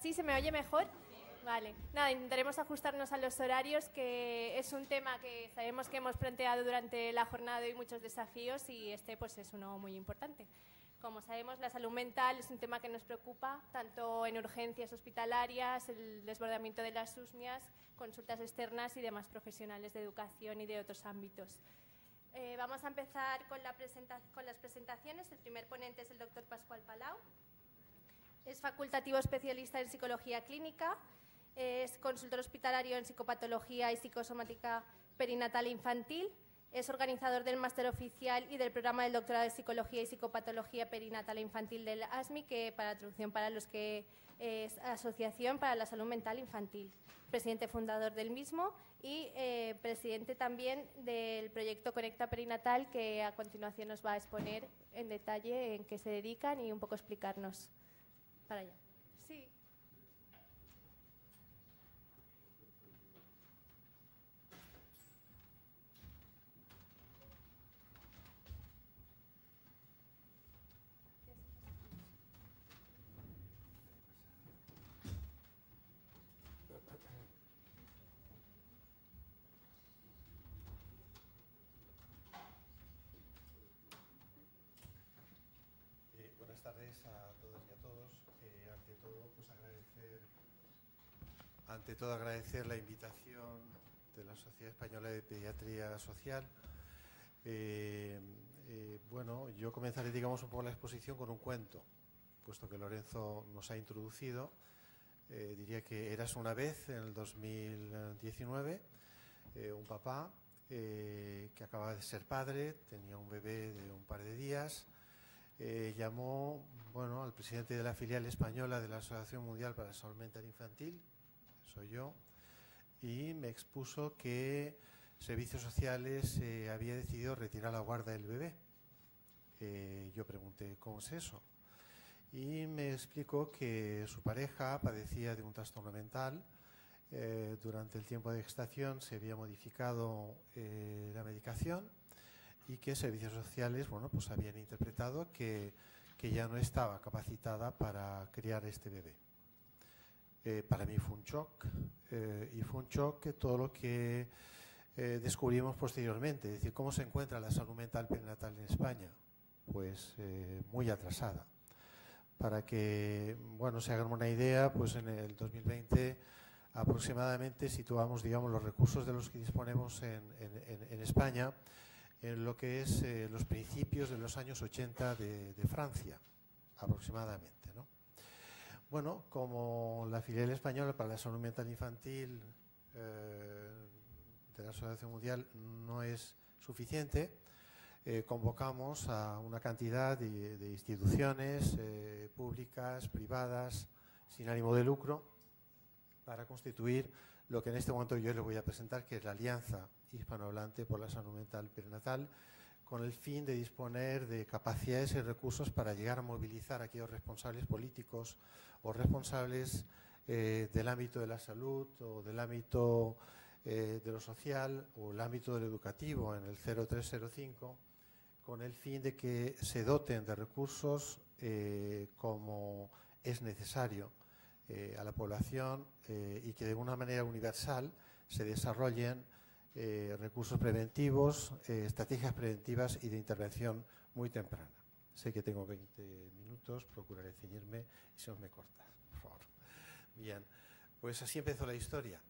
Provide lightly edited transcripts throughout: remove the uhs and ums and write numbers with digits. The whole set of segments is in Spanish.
¿Sí se me oye mejor? Vale. Nada, intentaremos ajustarnos a los horarios, que es un tema que sabemos que hemos planteado durante la jornada de hoy muchos desafíos y este pues es uno muy importante. Como sabemos, la salud mental es un tema que nos preocupa, tanto en urgencias hospitalarias, el desbordamiento de las USMIAs, consultas externas y demás profesionales de educación y de otros ámbitos. Vamos a empezar con las presentaciones. El primer ponente es el doctor Pascual Palau. Es facultativo especialista en psicología clínica, es consultor hospitalario en psicopatología y psicosomática perinatal infantil, es organizador del máster oficial y del programa del doctorado de psicología y psicopatología perinatal infantil del ASMI, que para traducción para los que es Asociación para la Salud Mental Infantil, presidente fundador del mismo y presidente también del proyecto Conecta Perinatal, que a continuación nos va a exponer en detalle en qué se dedican y un poco explicarnos para allá. Sí. Buenas tardes a todas y a todos. Ante todo agradecer la invitación de la Sociedad Española de Pediatría Social. Bueno, yo comenzaré, digamos, un poco la exposición con un cuento, puesto que Lorenzo nos ha introducido. Diría que Érase una vez, en el 2019, un papá que acababa de ser padre, tenía un bebé de un par de días. Llamó al presidente de la filial española de la Asociación Mundial para la Salud Mental Infantil, soy yo, y me expuso que Servicios Sociales había decidido retirar la guarda del bebé. Yo pregunté, ¿cómo es eso? Y me explicó que su pareja padecía de un trastorno mental. Durante el tiempo de gestación se había modificado la medicación y que Servicios Sociales pues habían interpretado que ya no estaba capacitada para criar este bebé. Para mí fue un shock, y fue un shock que todo lo que descubrimos posteriormente, es decir, cómo se encuentra la salud mental perinatal en España, pues muy atrasada. Para que se hagan una idea, pues en el 2020 aproximadamente situamos, digamos, los recursos de los que disponemos en España en lo que es los principios de los años 80 de Francia, aproximadamente, ¿no? Bueno, como la filial española para la salud mental infantil de la Asociación Mundial no es suficiente, convocamos a una cantidad de instituciones públicas, privadas, sin ánimo de lucro, para constituir lo que en este momento yo les voy a presentar, que es la Alianza Hispanohablante por la Salud Mental Perinatal, con el fin de disponer de capacidades y recursos para llegar a movilizar a aquellos responsables políticos o responsables del ámbito de la salud o del ámbito de lo social o el ámbito del educativo en el 0305, con el fin de que se doten de recursos como es necesario a la población y que de una manera universal se desarrollen recursos preventivos, estrategias preventivas y de intervención muy temprana. Sé que tengo 20 minutos, procuraré ceñirme y si no me cortas, por favor. Bien, pues así empezó la historia.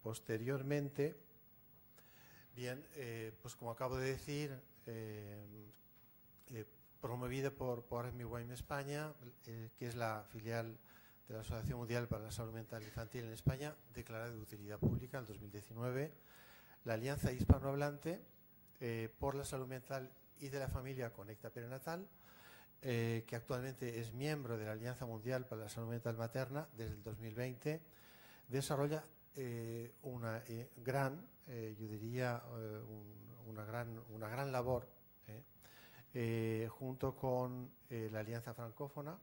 Posteriormente, bien, pues como acabo de decir, promovida por Army Wine España, que es la filial de la Asociación Mundial para la Salud Mental Infantil en España, declarada de utilidad pública en 2019, la Alianza Hispanohablante por la Salud Mental y de la Familia Conecta Perinatal, que actualmente es miembro de la Alianza Mundial para la Salud Mental Materna desde el 2020, desarrolla una gran, yo diría, una gran labor junto con la Alianza Francófona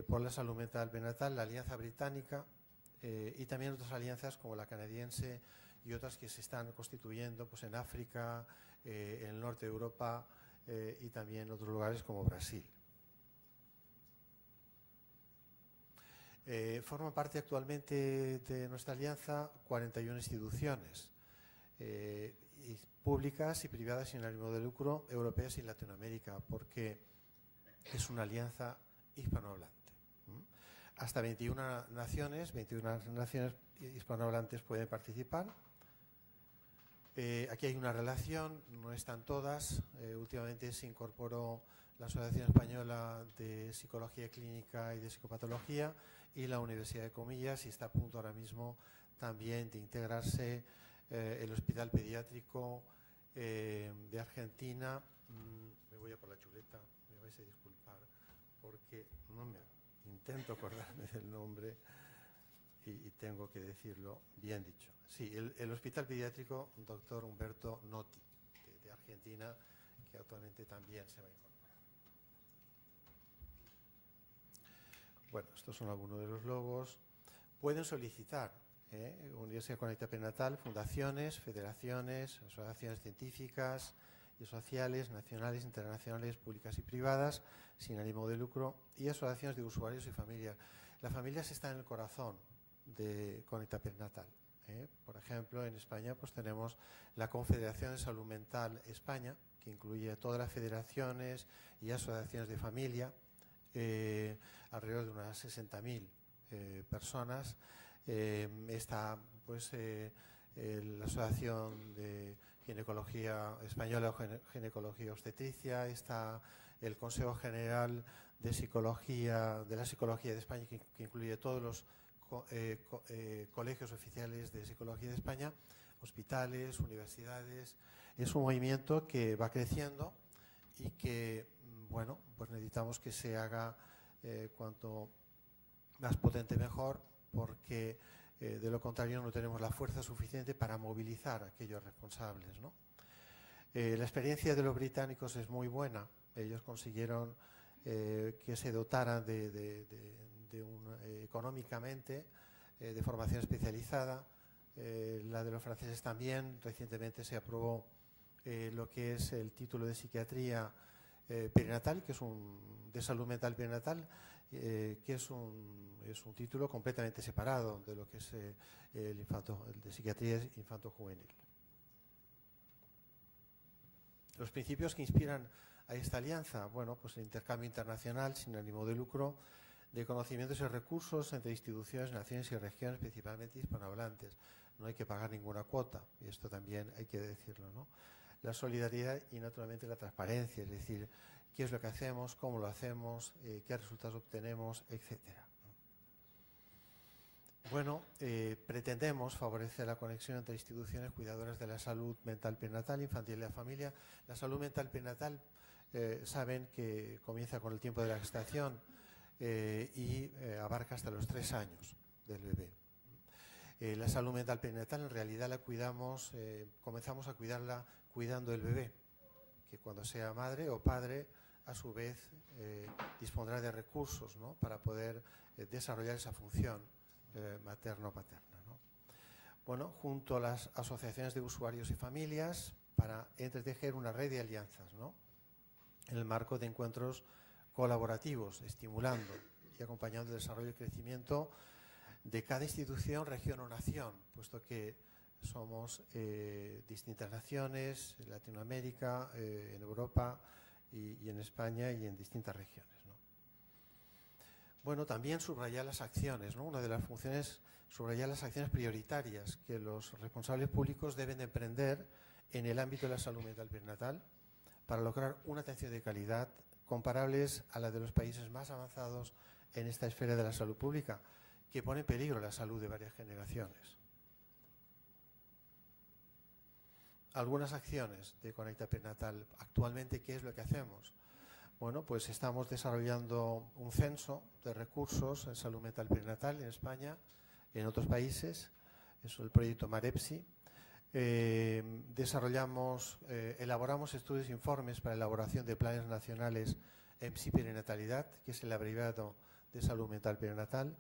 por la Salud Mental Perinatal, la Alianza Británica y también otras alianzas como la canadiense y otras que se están constituyendo pues, en África, en el norte de Europa y también en otros lugares como Brasil. Forman parte actualmente de nuestra alianza 41 instituciones públicas y privadas sin ánimo de lucro, europeas y Latinoamérica, porque es una alianza hispanohablante. Hasta 21 naciones hispanohablantes pueden participar. Aquí hay una relación, no están todas. Últimamente se incorporó la Asociación Española de Psicología Clínica y de Psicopatología y la Universidad de Comillas, y está a punto ahora mismo también de integrarse el Hospital Pediátrico de Argentina. Me voy a por la chuleta, me vais a disculpar porque no me intento acordarme del nombre y tengo que decirlo bien dicho. Sí, el Hospital Pediátrico Dr. Humberto Notti de Argentina, que actualmente también se va a incorporar. Bueno, estos son algunos de los logos. Pueden solicitar Universidad Conecta Perinatal, fundaciones, federaciones, asociaciones científicas y sociales, nacionales, internacionales, públicas y privadas, sin ánimo de lucro, y asociaciones de usuarios y familias. Las familias están en el corazón de Conecta Perinatal. Por ejemplo, en España pues tenemos la Confederación de Salud Mental España, que incluye a todas las federaciones y asociaciones de familia, alrededor de unas 60.000 personas. Está pues la Asociación de Ginecología Española, Ginecología Obstetricia, está el Consejo General de Psicología, de la Psicología de España, que incluye todos los colegios oficiales de Psicología de España, hospitales, universidades. Es un movimiento que va creciendo y que, bueno, pues necesitamos que se haga cuanto más potente mejor, porque de lo contrario no tenemos la fuerza suficiente para movilizar a aquellos responsables, ¿no? La experiencia de los británicos es muy buena. Ellos consiguieron que se dotaran económicamente de formación especializada. La de los franceses también. Recientemente se aprobó lo que es el título de psiquiatría perinatal, que es de salud mental perinatal, que es un título completamente separado de lo que es el de psiquiatría infanto-juvenil. Los principios que inspiran a esta alianza, bueno, pues el intercambio internacional sin ánimo de lucro de conocimientos y recursos entre instituciones, naciones y regiones, principalmente hispanohablantes. No hay que pagar ninguna cuota, y esto también hay que decirlo, ¿no? La solidaridad y, naturalmente, la transparencia, es decir, qué es lo que hacemos, cómo lo hacemos, qué resultados obtenemos, etcétera. Bueno, pretendemos favorecer la conexión entre instituciones cuidadoras de la salud mental perinatal, infantil y de la familia. La salud mental perinatal, saben que comienza con el tiempo de la gestación y abarca hasta los 3 años del bebé. La salud mental perinatal en realidad la cuidamos, comenzamos a cuidarla cuidando el bebé, que cuando sea madre o padre, a su vez dispondrá de recursos, ¿no?, para poder desarrollar esa función materno-paterna, ¿no? Bueno, junto a las asociaciones de usuarios y familias, para entretejer una red de alianzas, ¿no?, en el marco de encuentros colaborativos, estimulando y acompañando el desarrollo y crecimiento de cada institución, región o nación, puesto que somos distintas naciones, en Latinoamérica, en Europa y en España y en distintas regiones, ¿no? Bueno, también subrayar las acciones, ¿no? Una de las funciones es subrayar las acciones prioritarias que los responsables públicos deben de emprender en el ámbito de la salud mental perinatal para lograr una atención de calidad comparables a la de los países más avanzados en esta esfera de la salud pública, que pone en peligro la salud de varias generaciones. Algunas acciones de Conecta Perinatal. Actualmente, ¿qué es lo que hacemos? Bueno, pues estamos desarrollando un censo de recursos en salud mental perinatal en España, en otros países. Es el proyecto MAREPSI. Elaboramos estudios e informes para elaboración de planes nacionales en psiperinnatalidad, que es el abreviado de salud mental perinatal.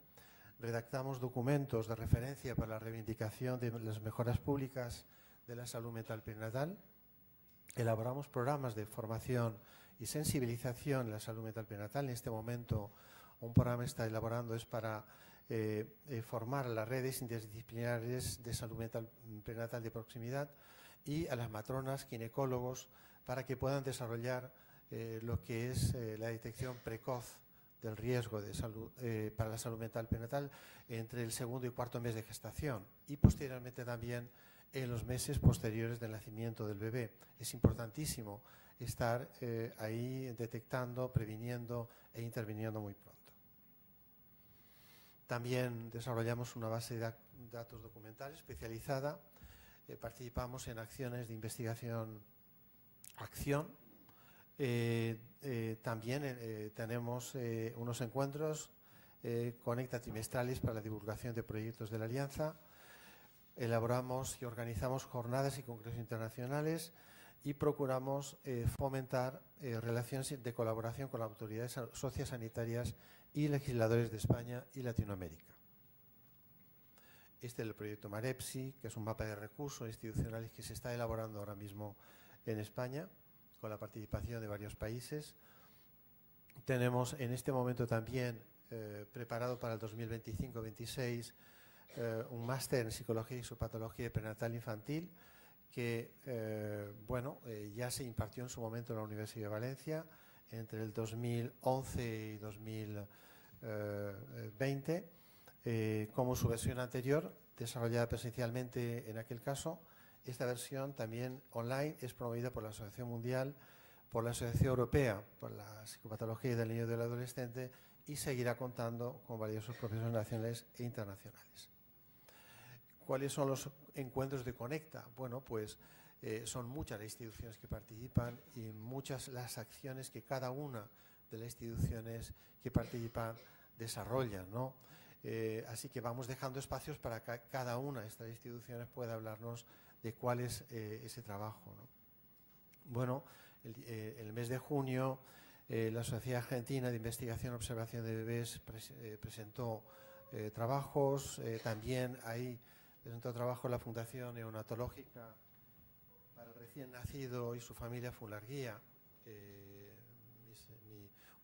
Redactamos documentos de referencia para la reivindicación de las mejoras públicas de la salud mental perinatal. Elaboramos programas de formación y sensibilización en la salud mental perinatal. En este momento un programa está elaborando es para formar a las redes interdisciplinares de salud mental prenatal de proximidad y a las matronas, ginecólogos, para que puedan desarrollar lo que es la detección precoz del riesgo de salud, para la salud mental prenatal entre el segundo y cuarto mes de gestación y posteriormente también en los meses posteriores del nacimiento del bebé. Es importantísimo estar ahí detectando, previniendo e interviniendo muy pronto. También desarrollamos una base de datos documental especializada. Participamos en acciones de investigación, también tenemos unos encuentros Conecta trimestrales para la divulgación de proyectos de la Alianza. Elaboramos y organizamos jornadas y congresos internacionales y procuramos fomentar relaciones de colaboración con las autoridades sociosanitarias y legisladores de España y Latinoamérica. Este es el proyecto MAREPSI, que es un mapa de recursos institucionales que se está elaborando ahora mismo en España, con la participación de varios países. Tenemos en este momento también preparado para el 2025-26 un máster en psicología y psicopatología prenatal infantil que ya se impartió en su momento en la Universidad de Valencia entre el 2011 y 2020 como su versión anterior, desarrollada presencialmente en aquel caso. Esta versión también online es promovida por la Asociación Mundial, por la Asociación Europea, por la Psicopatología del Niño y del Adolescente y seguirá contando con valiosos profesores nacionales e internacionales. ¿Cuáles son los encuentros de Conecta? Bueno, pues son muchas las instituciones que participan y muchas las acciones que cada una de las instituciones que participan desarrollan, ¿no? Así que vamos dejando espacios para que cada una de estas instituciones pueda hablarnos de cuál es ese trabajo, ¿no? Bueno, el mes de junio la Sociedad Argentina de Investigación y Observación de Bebés presentó trabajos, también ahí presentó trabajo la Fundación Neonatológica para el recién nacido y su familia Fuenlarguía.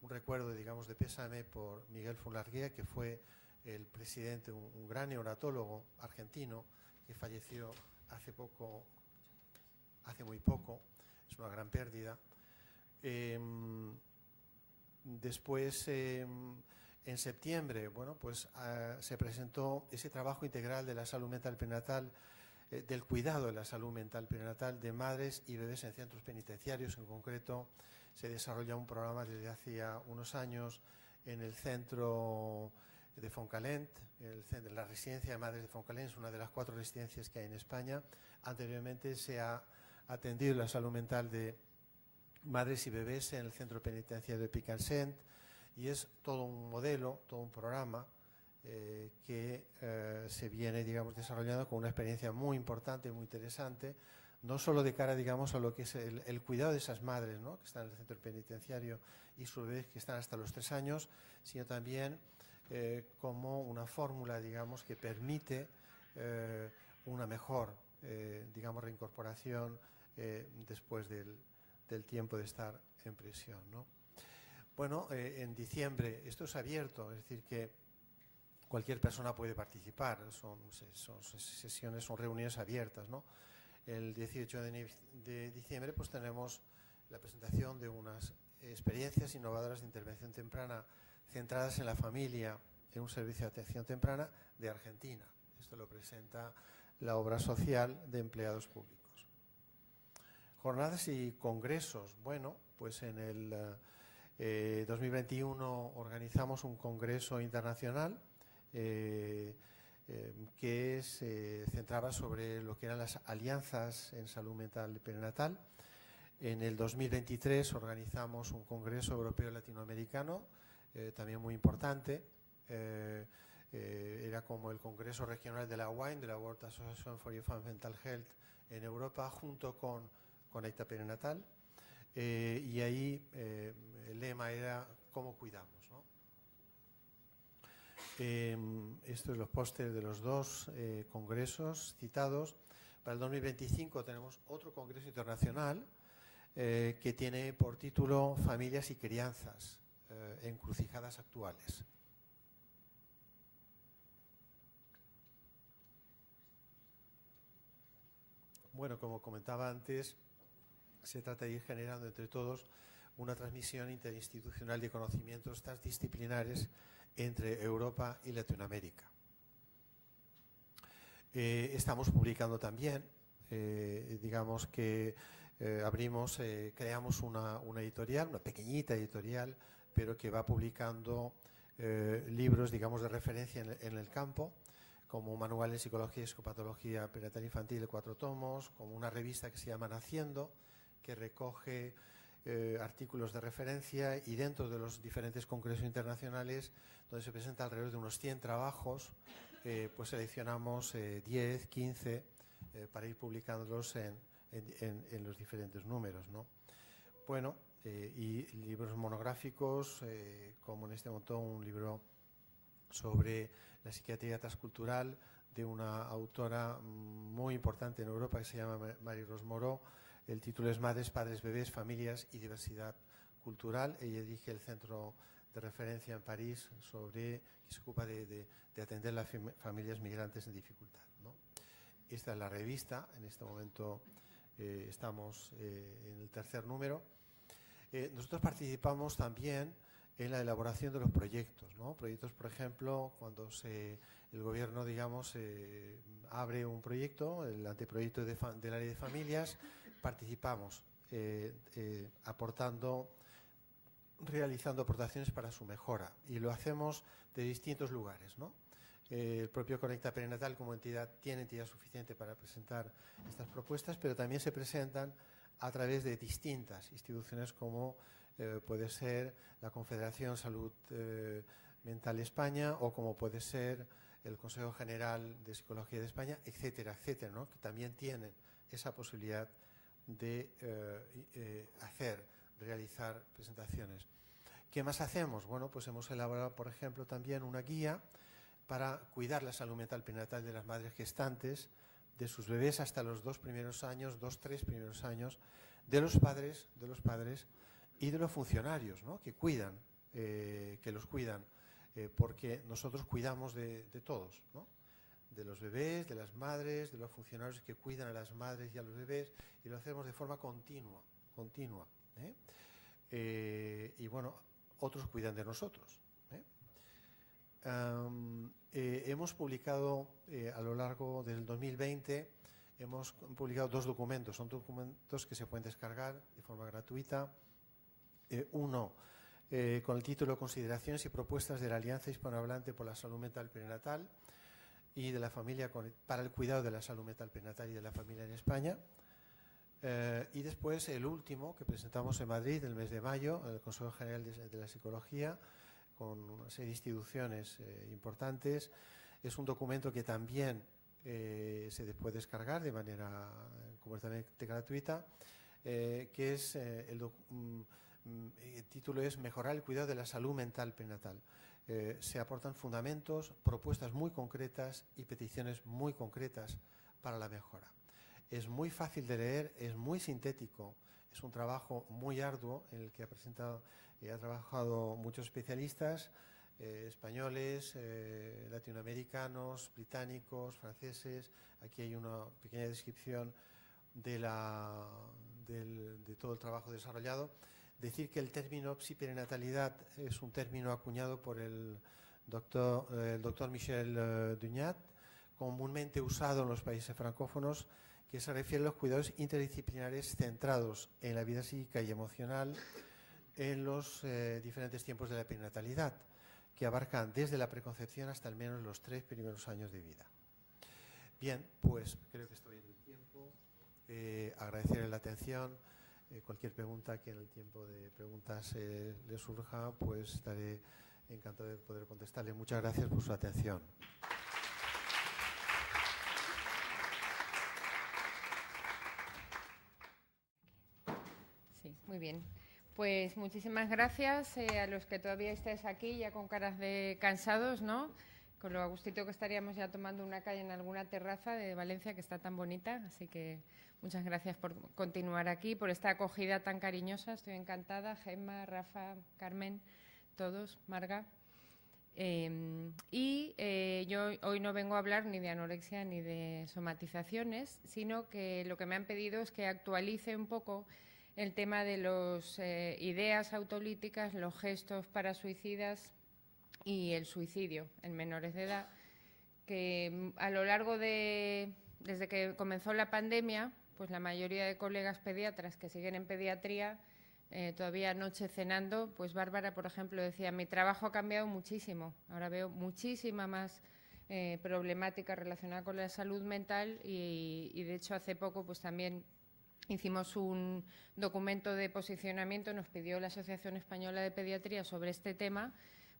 Un recuerdo, digamos, de pésame por Miguel Fuenlarguía, que fue el presidente, un gran neonatólogo argentino que falleció hace muy poco. Es una gran pérdida. Después, en septiembre, se presentó ese trabajo integral de la salud mental prenatal, del cuidado de la salud mental prenatal de madres y bebés en centros penitenciarios. En concreto, se desarrolla un programa desde hace unos años en el centro de Foncalent, la residencia de madres de Foncalent, es una de las 4 residencias que hay en España. Anteriormente se ha atendido la salud mental de madres y bebés en el centro penitenciario de Picansent y es todo un modelo, todo un programa que se viene, digamos, desarrollando con una experiencia muy importante, muy interesante, no solo de cara, digamos, a lo que es el cuidado de esas madres, ¿no?, que están en el centro penitenciario y sus bebés que están hasta los 3 años, sino también como una fórmula, digamos, que permite una mejor, digamos, reincorporación después del tiempo de estar en prisión, ¿no? Bueno, en diciembre esto es abierto, es decir, que cualquier persona puede participar, son sesiones, son reuniones abiertas, ¿no? El 18 de diciembre pues tenemos la presentación de unas experiencias innovadoras de intervención temprana centradas en la familia en un servicio de atención temprana de Argentina. Esto lo presenta la obra social de empleados públicos. Jornadas y congresos. Bueno, pues en el 2021 organizamos un congreso internacional que se centraba sobre lo que eran las alianzas en salud mental perinatal. En el 2023 organizamos un congreso europeo latinoamericano, también muy importante. Era como el congreso regional de la WAIM, de la World Association for Infant Mental Health en Europa, junto con Conecta Perinatal, y ahí el lema era ¿cómo cuidamos?, ¿no? Estos son los pósteres de los 2 congresos citados. Para el 2025 tenemos otro congreso internacional que tiene por título Familias y crianzas, encrucijadas actuales. Bueno, como comentaba antes, se trata de ir generando entre todos una transmisión interinstitucional de conocimientos transdisciplinares entre Europa y Latinoamérica. Estamos publicando también, digamos que creamos una editorial, una pequeñita editorial, pero que va publicando libros, digamos, de referencia en el campo, como Manual en Psicología y Psicopatología Perinatal Infantil de 4 tomos, como una revista que se llama Naciendo, que recoge artículos de referencia, y dentro de los diferentes congresos internacionales, donde se presenta alrededor de unos 100 trabajos, pues seleccionamos 10, 15 para ir publicándolos en los diferentes números, ¿no? Bueno, y libros monográficos, como en este momento un libro sobre la psiquiatría transcultural de una autora muy importante en Europa que se llama Marie-Rose Moreau. El título es Madres, Padres, Bebés, Familias y Diversidad Cultural. Ella dirige el centro de referencia en París que se ocupa de atender a las familias migrantes en dificultad, ¿no? Esta es la revista. En este momento estamos en el 3er número. Nosotros participamos también en la elaboración de los proyectos, ¿no? Proyectos, por ejemplo, cuando el gobierno, digamos, abre un proyecto, el anteproyecto del área de familias, participamos realizando aportaciones para su mejora, y lo hacemos de distintos lugares, ¿no? El propio Conecta Perinatal como entidad tiene entidad suficiente para presentar estas propuestas, pero también se presentan a través de distintas instituciones como puede ser la Confederación Salud Mental España, o como puede ser el Consejo General de Psicología de España, etcétera, etcétera, ¿no? Que también tienen esa posibilidad de realizar presentaciones. ¿Qué más hacemos? Bueno, pues hemos elaborado, por ejemplo, también una guía para cuidar la salud mental perinatal de las madres gestantes, de sus bebés hasta los 3 primeros años, de los padres y de los funcionarios, ¿no? Que los cuidan, porque nosotros cuidamos de todos, ¿no? De los bebés, de las madres, de los funcionarios que cuidan a las madres y a los bebés, y lo hacemos de forma continua, y bueno, otros cuidan de nosotros. Hemos publicado a lo largo del 2020, hemos publicado 2 documentos. Son documentos que se pueden descargar de forma gratuita. Uno con el título Consideraciones y propuestas de la Alianza Hispanohablante por la Salud Mental Perinatal y de la Familia para el cuidado de la salud mental perinatal y de la familia en España. Y después el último que presentamos en Madrid el mes de mayo, en el Consejo General de la Psicología, con una serie de instituciones importantes. Es un documento que también se puede descargar de manera completamente gratuita, que es el título es Mejorar el cuidado de la salud mental perinatal. Se aportan fundamentos, propuestas muy concretas y peticiones muy concretas para la mejora. Es muy fácil de leer, es muy sintético, es un trabajo muy arduo en el que ha trabajado muchos especialistas españoles, latinoamericanos, británicos, franceses. Aquí hay una pequeña descripción de todo el trabajo desarrollado. Decir que el término psiperinatalidad es un término acuñado por el doctor Michel Dugnat, comúnmente usado en los países francófonos, que se refiere a los cuidados interdisciplinares centrados en la vida psíquica y emocional en los diferentes tiempos de la perinatalidad, que abarcan desde la preconcepción hasta al menos los 3 primeros años de vida. Bien, pues creo que estoy en el tiempo. Agradecerle la atención. Cualquier pregunta que en el tiempo de preguntas le surja, pues estaré encantado de poder contestarle. Muchas gracias por su atención. Sí, muy bien. Pues muchísimas gracias a los que todavía estáis aquí, ya con caras de cansados, ¿no? Con lo a gustito que estaríamos ya tomando una calle en alguna terraza de Valencia, que está tan bonita. Así que muchas gracias por continuar aquí, por esta acogida tan cariñosa. Estoy encantada. Gemma, Rafa, Carmen, todos, Marga. Yo hoy no vengo a hablar ni de anorexia ni de somatizaciones, sino que lo que me han pedido es que actualice un poco el tema de las ideas autolíticas, los gestos parasuicidas y el suicidio en menores de edad, que a lo largo desde que comenzó la pandemia, pues la mayoría de colegas pediatras que siguen en pediatría, todavía anoche cenando, pues Bárbara, por ejemplo, decía, mi trabajo ha cambiado muchísimo, ahora veo muchísima más problemática relacionada con la salud mental y de hecho hace poco pues también hicimos un documento de posicionamiento, nos pidió la Asociación Española de Pediatría sobre este tema,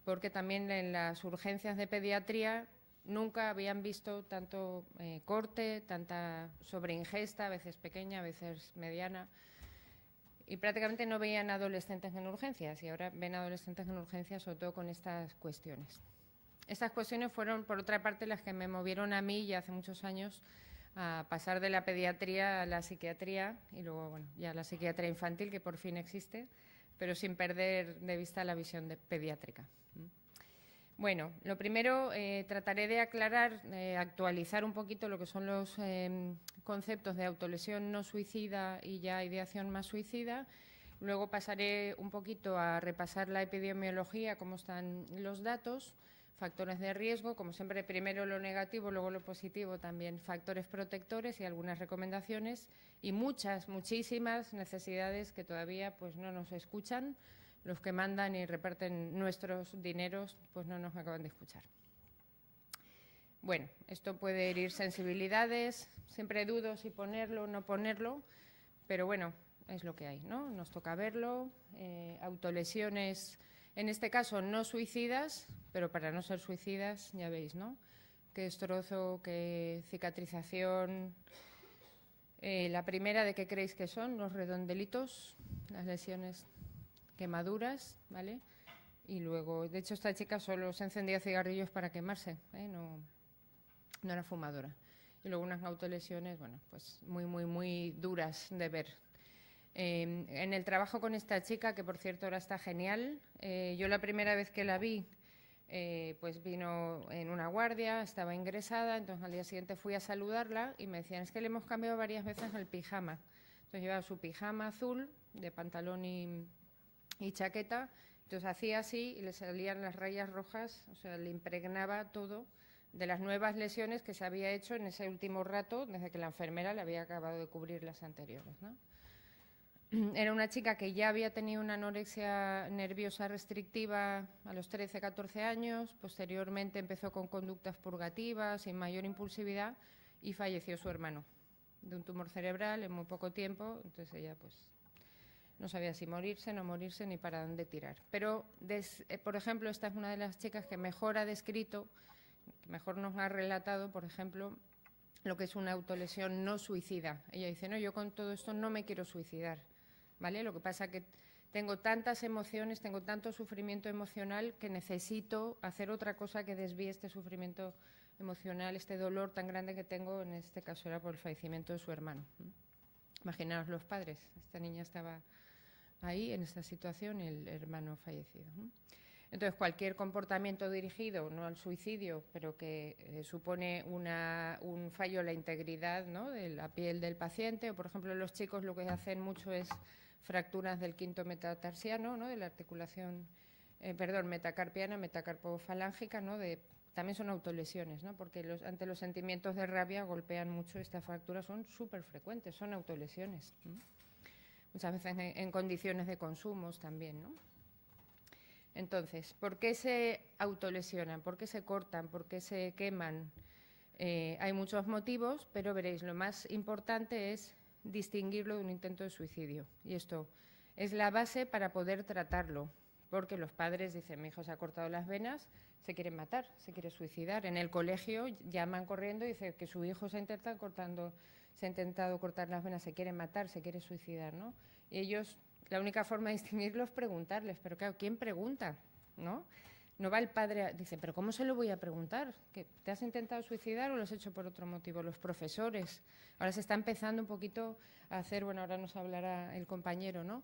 porque también en las urgencias de pediatría nunca habían visto tanto corte, tanta sobreingesta, a veces pequeña, a veces mediana, y prácticamente no veían adolescentes en urgencias, y ahora ven adolescentes en urgencias sobre todo con estas cuestiones. Estas cuestiones fueron, por otra parte, las que me movieron a mí ya hace muchos años a pasar de la pediatría a la psiquiatría y luego, bueno, ya la psiquiatría infantil, que por fin existe, pero sin perder de vista la visión pediátrica. Bueno, lo primero, trataré de aclarar, actualizar un poquito lo que son los conceptos de autolesión no suicida y ya ideación más suicida. Luego pasaré un poquito a repasar la epidemiología, cómo están los datos, factores de riesgo, como siempre, primero lo negativo, luego lo positivo, también factores protectores y algunas recomendaciones y muchísimas necesidades que todavía pues, no nos escuchan. Los que mandan y reparten nuestros dineros pues no nos acaban de escuchar. Bueno, esto puede herir sensibilidades, siempre dudo si ponerlo o no ponerlo, pero bueno, es lo que hay, ¿no? Nos toca verlo, autolesiones, en este caso no suicidas, pero para no ser suicidas, ya veis, ¿no? Qué destrozo, qué cicatrización. La primera, ¿de qué creéis que son? Los redondelitos, las lesiones quemaduras, ¿vale? Y luego, de hecho, esta chica solo se encendía cigarrillos para quemarse, no era fumadora. Y luego unas autolesiones, bueno, pues muy duras de ver. En el trabajo con esta chica, que por cierto ahora está genial, yo la primera vez que la vi, pues vino en una guardia, estaba ingresada, entonces al día siguiente fui a saludarla y me decían, es que le hemos cambiado varias veces el pijama. Entonces llevaba su pijama azul, de pantalón y chaqueta, entonces hacía así y le salían las rayas rojas, o sea, le impregnaba todo de las nuevas lesiones que se había hecho en ese último rato, desde que la enfermera le había acabado de cubrir las anteriores, ¿no? Era una chica que ya había tenido una anorexia nerviosa restrictiva a los 13, 14 años, posteriormente empezó con conductas purgativas, sin mayor impulsividad, y falleció su hermano de un tumor cerebral en muy poco tiempo, entonces ella pues no sabía si morirse, no morirse, ni para dónde tirar. Pero, por ejemplo, esta es una de las chicas que mejor ha descrito, que mejor nos ha relatado, por ejemplo, lo que es una autolesión no suicida. Ella dice, no, yo con todo esto no me quiero suicidar, ¿vale? Lo que pasa es que tengo tantas emociones, tengo tanto sufrimiento emocional que necesito hacer otra cosa que desvíe este sufrimiento emocional, este dolor tan grande que tengo, en este caso era por el fallecimiento de su hermano. Imaginaos los padres, esta niña estaba ahí en esta situación, el hermano fallecido. Entonces, cualquier comportamiento dirigido, no al suicidio, pero que supone un fallo en la integridad, ¿no?, de la piel del paciente, o por ejemplo los chicos lo que hacen mucho es fracturas del quinto metatarsiano, ¿no?, de la articulación, metacarpiana, metacarpofalángica, ¿no?, también son autolesiones, ¿no?, porque ante los sentimientos de rabia golpean mucho, estas fracturas son súper frecuentes, son autolesiones. Muchas veces en condiciones de consumos también, ¿no? Entonces, ¿por qué se autolesionan? ¿Por qué se cortan? ¿Por qué se queman? Hay muchos motivos, pero veréis, lo más importante es distinguirlo de un intento de suicidio. Y esto es la base para poder tratarlo, porque los padres dicen, mi hijo se ha cortado las venas, se quiere matar, se quiere suicidar. En el colegio llaman corriendo y dicen que su hijo se ha intentado cortar las venas, se quiere matar, se quiere suicidar, ¿no? Y ellos, la única forma de distinguirlo es preguntarles, pero claro, ¿quién pregunta?, ¿no? No va el padre, dice, pero ¿cómo se lo voy a preguntar? ¿Que te has intentado suicidar o lo has hecho por otro motivo? Los profesores. Ahora se está empezando un poquito a hacer, bueno, ahora nos hablará el compañero, ¿no?,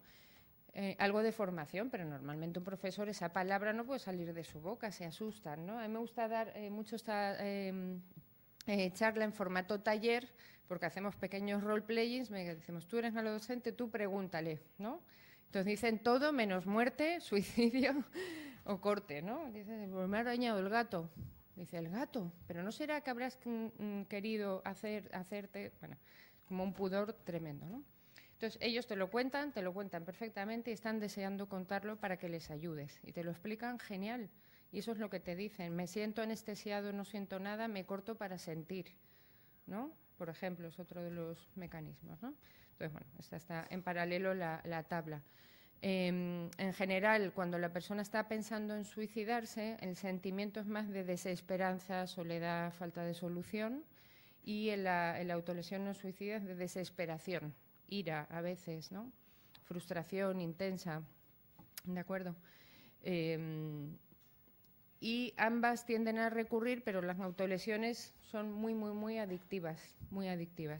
algo de formación, pero normalmente un profesor esa palabra no puede salir de su boca, se asustan, ¿no? A mí me gusta dar mucho esta charla en formato taller, porque hacemos pequeños role-playings, decimos, tú eres malo docente, tú pregúntale, ¿no? Entonces dicen todo menos muerte, suicidio o corte, ¿no? Dicen, pues me ha arañado el gato. Dice, el gato, pero ¿no será que habrás querido hacerte...? Bueno, como un pudor tremendo, ¿no? Entonces, ellos te lo cuentan perfectamente y están deseando contarlo para que les ayudes. Y te lo explican genial. Y eso es lo que te dicen. Me siento anestesiado, no siento nada, me corto para sentir, ¿no? Por ejemplo, es otro de los mecanismos, ¿no? Entonces, bueno, esta está en paralelo la tabla. En general, cuando la persona está pensando en suicidarse, el sentimiento es más de desesperanza, soledad, falta de solución, y en la autolesión no suicida es de desesperación, ira a veces, ¿no? Frustración intensa, ¿de acuerdo? Y ambas tienden a recurrir, pero las autolesiones son muy adictivas,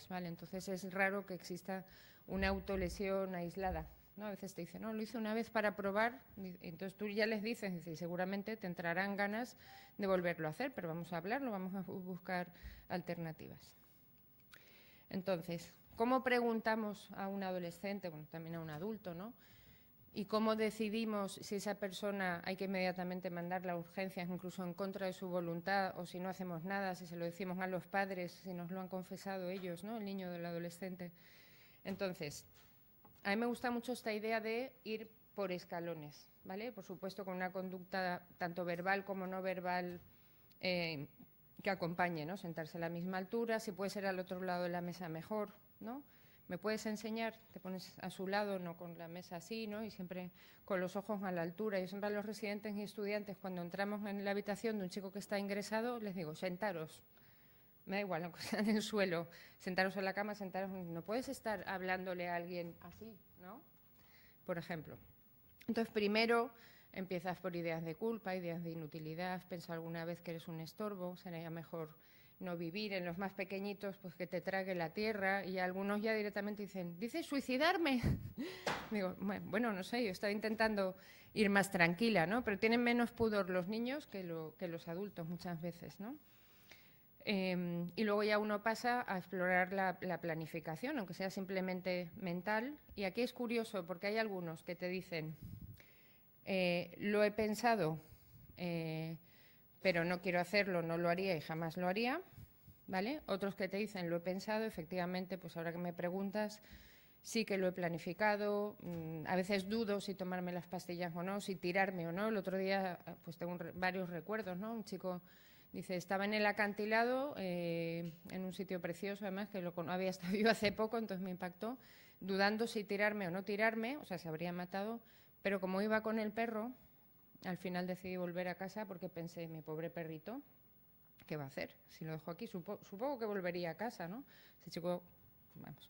¿vale? Entonces es raro que exista una autolesión aislada, ¿no? A veces te dicen, no, lo hice una vez para probar, entonces tú ya les dices, y seguramente te entrarán ganas de volverlo a hacer, pero vamos a hablarlo, vamos a buscar alternativas. Entonces, ¿cómo preguntamos a un adolescente, bueno, también a un adulto, ¿no? ¿Y cómo decidimos si esa persona hay que inmediatamente mandarla a urgencias, incluso en contra de su voluntad, o si no hacemos nada, si se lo decimos a los padres, si nos lo han confesado ellos, ¿no? El niño del adolescente. Entonces, a mí me gusta mucho esta idea de ir por escalones, ¿vale? Por supuesto, con una conducta tanto verbal como no verbal que acompañe, ¿no? Sentarse a la misma altura, si puede ser al otro lado de la mesa mejor, ¿no? ¿Me puedes enseñar? Te pones a su lado, no con la mesa así, ¿no? Y siempre con los ojos a la altura. Yo siempre a los residentes y estudiantes, cuando entramos en la habitación de un chico que está ingresado, les digo, sentaros. Me da igual, aunque sea en el suelo, sentaros en la cama, sentaros. No puedes estar hablándole a alguien así, ¿no? Por ejemplo. Entonces, primero empiezas por ideas de culpa, ideas de inutilidad, pensar alguna vez que eres un estorbo, sería mejor no vivir. En los más pequeñitos, pues que te trague la tierra, y algunos ya directamente dicen, ¿dice suicidarme? Digo, bueno, no sé, yo estaba intentando ir más tranquila, ¿no? Pero tienen menos pudor los niños que los adultos muchas veces, ¿no? Y luego ya uno pasa a explorar la planificación, aunque sea simplemente mental. Y aquí es curioso, porque hay algunos que te dicen, lo he pensado, pero no quiero hacerlo, no lo haría y jamás lo haría, ¿vale? Otros que te dicen, lo he pensado, efectivamente, pues ahora que me preguntas, sí que lo he planificado, a veces dudo si tomarme las pastillas o no, si tirarme o no. El otro día, pues tengo varios recuerdos, ¿no? Un chico dice, estaba en el acantilado, en un sitio precioso, además, que había estado yo hace poco, entonces me impactó, dudando si tirarme o no tirarme, o sea, se habría matado, pero como iba con el perro, al final decidí volver a casa porque pensé, mi pobre perrito, ¿qué va a hacer? Si lo dejo aquí, supongo que volvería a casa, ¿no? Ese chico, vamos,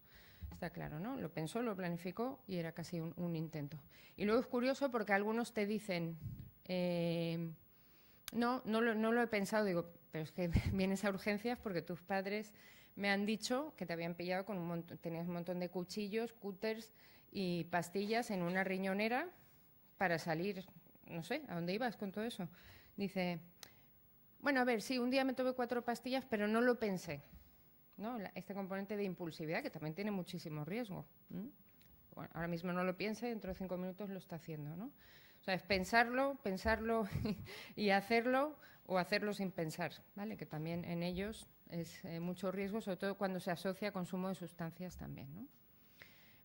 está claro, ¿no? Lo pensó, lo planificó y era casi un intento. Y luego es curioso porque algunos te dicen, no lo he pensado, digo, pero es que vienes a urgencias porque tus padres me han dicho que te habían pillado con tenías un montón de cuchillos, cúters y pastillas en una riñonera para salir, no sé, ¿a dónde ibas con todo eso? Dice, bueno, a ver, sí, un día me tomé 4 pastillas, pero no lo pensé, ¿no? Este componente de impulsividad que también tiene muchísimo riesgo. Bueno, ahora mismo no lo piensa y dentro de 5 minutos lo está haciendo, ¿no? O sea, es pensarlo y hacerlo, o hacerlo sin pensar, ¿vale? Que también en ellos es mucho riesgo, sobre todo cuando se asocia a consumo de sustancias también, ¿no?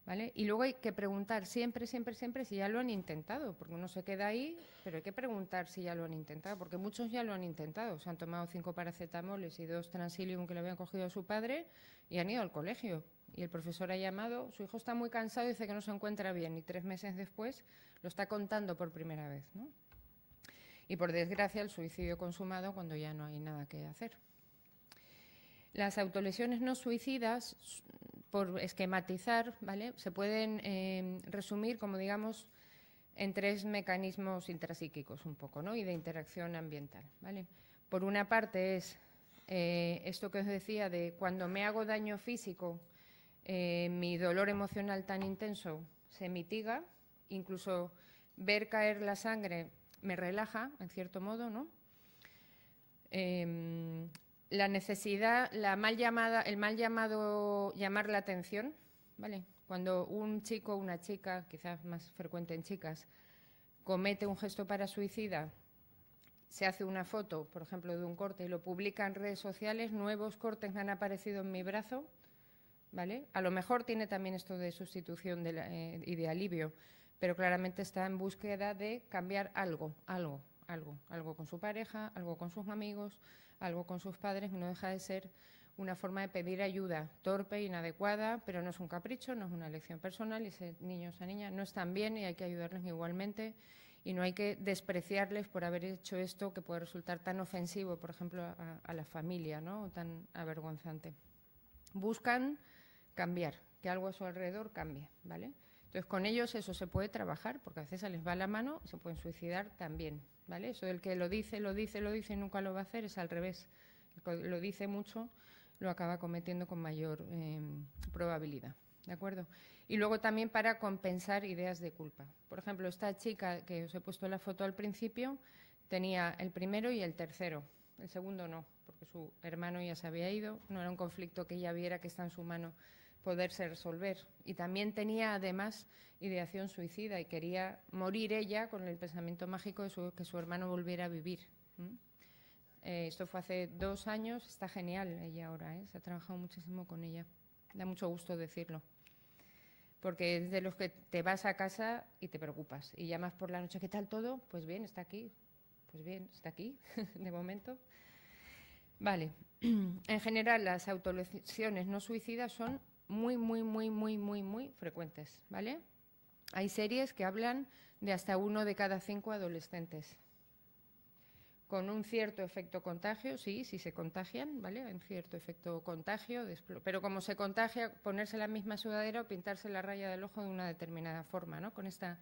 ¿Vale? Y luego hay que preguntar siempre si ya lo han intentado, porque uno se queda ahí, pero hay que preguntar si ya lo han intentado, porque muchos ya lo han intentado, se han tomado 5 paracetamoles y 2 Transilium que le habían cogido a su padre y han ido al colegio. Y el profesor ha llamado, su hijo está muy cansado y dice que no se encuentra bien, y 3 meses después lo está contando por primera vez, ¿no? Y por desgracia el suicidio consumado cuando ya no hay nada que hacer. Las autolesiones no suicidas, por esquematizar, ¿vale?, se pueden resumir, como digamos, en 3 mecanismos intrapsíquicos un poco, ¿no?, y de interacción ambiental, ¿vale? Por una parte es esto que os decía de cuando me hago daño físico, mi dolor emocional tan intenso se mitiga, incluso ver caer la sangre me relaja, en cierto modo, ¿no? La necesidad, el mal llamado llamar la atención, ¿vale? Cuando un chico o una chica, quizás más frecuente en chicas, comete un gesto parasuicida, se hace una foto, por ejemplo, de un corte y lo publica en redes sociales, nuevos cortes me han aparecido en mi brazo, ¿vale? A lo mejor tiene también esto de sustitución y de alivio, pero claramente está en búsqueda de cambiar algo con su pareja, algo con sus amigos, algo con sus padres, y no deja de ser una forma de pedir ayuda torpe, inadecuada, pero no es un capricho, no es una elección personal, y ese niño o esa niña no están bien y hay que ayudarles igualmente, y no hay que despreciarles por haber hecho esto que puede resultar tan ofensivo, por ejemplo, a la familia, ¿no? O tan avergonzante. Buscan cambiar, que algo a su alrededor cambie, ¿vale? Entonces, con ellos eso se puede trabajar, porque a veces se les va la mano, se pueden suicidar también, ¿vale? Eso del que lo dice y nunca lo va a hacer es al revés. El que lo dice mucho lo acaba cometiendo con mayor probabilidad, ¿de acuerdo? Y luego también para compensar ideas de culpa. Por ejemplo, esta chica que os he puesto la foto al principio tenía el primero y el tercero. El segundo no, porque su hermano ya se había ido, no era un conflicto que ella viera que está en su mano poderse resolver. Y también tenía, además, ideación suicida y quería morir ella con el pensamiento mágico de que su hermano volviera a vivir. Esto fue hace 2 años, está genial ella ahora, se ha trabajado muchísimo con ella. Da mucho gusto decirlo. Porque es de los que te vas a casa y te preocupas. Y llamas por la noche, ¿qué tal todo? Pues bien, está aquí. Pues bien, está aquí, de momento. Vale. En general, las autolesiones no suicidas son muy frecuentes, ¿vale? Hay series que hablan de hasta 1 de cada 5 adolescentes. Con un cierto efecto contagio, sí se contagian, ¿vale? Un cierto efecto contagio, pero como se contagia, ponerse la misma sudadera o pintarse la raya del ojo de una determinada forma, ¿no? Con este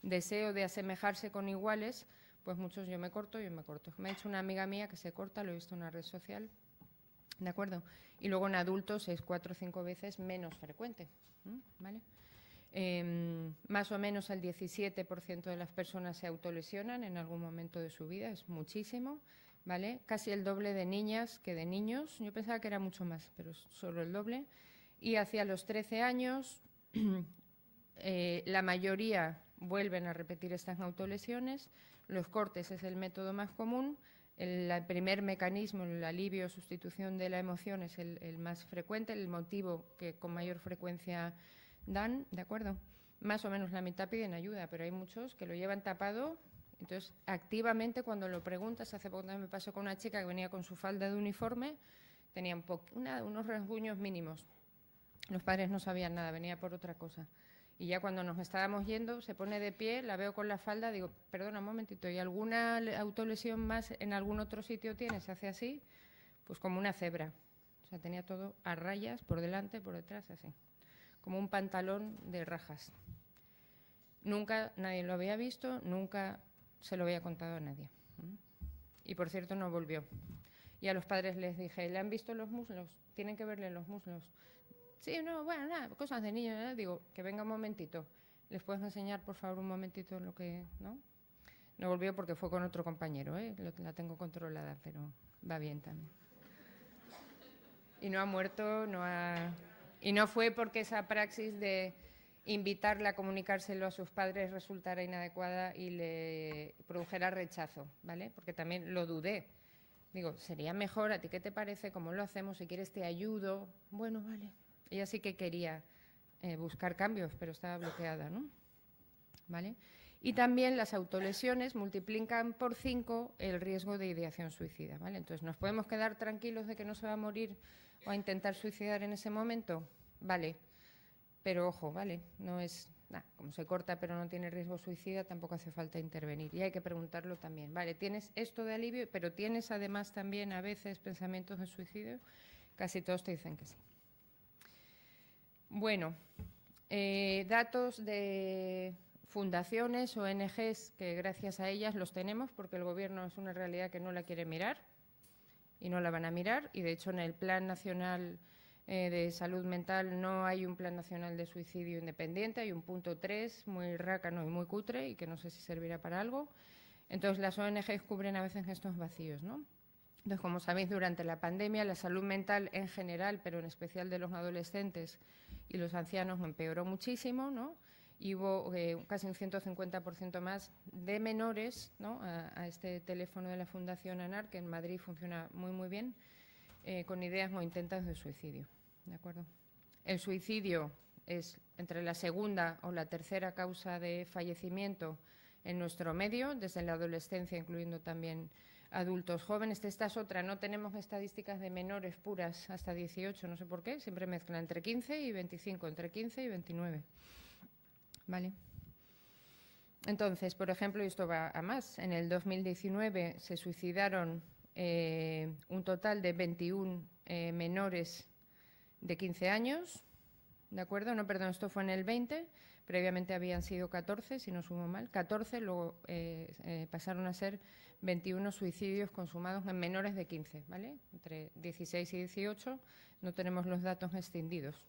deseo de asemejarse con iguales, pues muchos yo me corto. Me ha dicho una amiga mía que se corta, lo he visto en una red social, ¿de acuerdo? Y luego en adultos es 4 o 5 veces menos frecuente, ¿vale? Más o menos el 17% de las personas se autolesionan en algún momento de su vida, es muchísimo, ¿vale? Casi el doble de niñas que de niños, yo pensaba que era mucho más, pero es solo el doble. Y hacia los 13 años, la mayoría vuelven a repetir estas autolesiones, los cortes es el método más común, el primer mecanismo, el alivio o sustitución de la emoción es el más frecuente, el motivo que con mayor frecuencia dan, ¿de acuerdo? Más o menos la mitad piden ayuda, pero hay muchos que lo llevan tapado. Entonces, activamente, cuando lo preguntas, hace poco me pasó con una chica que venía con su falda de uniforme, tenía unos rasguños mínimos. Los padres no sabían nada, venía por otra cosa. Y ya cuando nos estábamos yendo, se pone de pie, la veo con la falda, digo, perdona un momentito, ¿y alguna autolesión más en algún otro sitio tiene? Se hace así, pues como una cebra. O sea, tenía todo a rayas, por delante, por detrás, así. Como un pantalón de rajas. Nunca nadie lo había visto, nunca se lo había contado a nadie. Y por cierto no volvió. Y a los padres les dije, ¿le han visto los muslos? Tienen que verle los muslos. Sí, no, bueno, nada, cosas de niño, ¿eh? Digo, que venga un momentito. ¿Les puedes enseñar, por favor, un momentito lo que...? ¿No? No volvió porque fue con otro compañero, ¿eh? La tengo controlada, pero va bien también. Y no ha muerto, y no fue porque esa praxis de invitarla a comunicárselo a sus padres resultara inadecuada y le produjera rechazo, ¿vale? Porque también lo dudé. Digo, sería mejor, ¿a ti qué te parece? ¿Cómo lo hacemos? Si quieres te ayudo. Bueno, vale. Ella sí que quería buscar cambios, pero estaba bloqueada, ¿no? ¿Vale? Y también las autolesiones multiplican por 5 el riesgo de ideación suicida, ¿vale? Entonces, ¿nos podemos quedar tranquilos de que no se va a morir o a intentar suicidar en ese momento? Vale, pero ojo, ¿vale? No es, como se corta pero no tiene riesgo suicida, tampoco hace falta intervenir. Y hay que preguntarlo también, ¿vale? ¿Tienes esto de alivio, pero tienes además también a veces pensamientos de suicidio? Casi todos te dicen que sí. Bueno, datos de fundaciones, ONGs, que gracias a ellas los tenemos porque el Gobierno es una realidad que no la quiere mirar y no la van a mirar. Y de hecho en el Plan Nacional de salud mental no hay un plan nacional de suicidio independiente, hay un punto 3 muy rácano y muy cutre y que no sé si servirá para algo. Entonces las ONGs cubren a veces estos vacíos, ¿no? Entonces, como sabéis, durante la pandemia la salud mental en general, pero en especial de los adolescentes y los ancianos, empeoró muchísimo, ¿no? Y hubo casi un 150% más de menores, ¿no?, a este teléfono de la Fundación ANAR, que en Madrid funciona muy, muy bien, con ideas o intentos de suicidio. ¿De acuerdo? El suicidio es entre la segunda o la tercera causa de fallecimiento en nuestro medio, desde la adolescencia, incluyendo también adultos jóvenes. Esta es otra, no tenemos estadísticas de menores puras hasta 18, no sé por qué, siempre mezclan entre 15 y 25, entre 15 y 29. ¿Vale? Entonces, por ejemplo, y esto va a más, en el 2019 se suicidaron un total de 21 menores de 15 años, ¿de acuerdo? No, perdón, esto fue en el 20, previamente habían sido 14, si no sumo mal, 14, luego pasaron a ser 21 suicidios consumados en menores de 15, ¿vale? Entre 16 y 18 no tenemos los datos extendidos,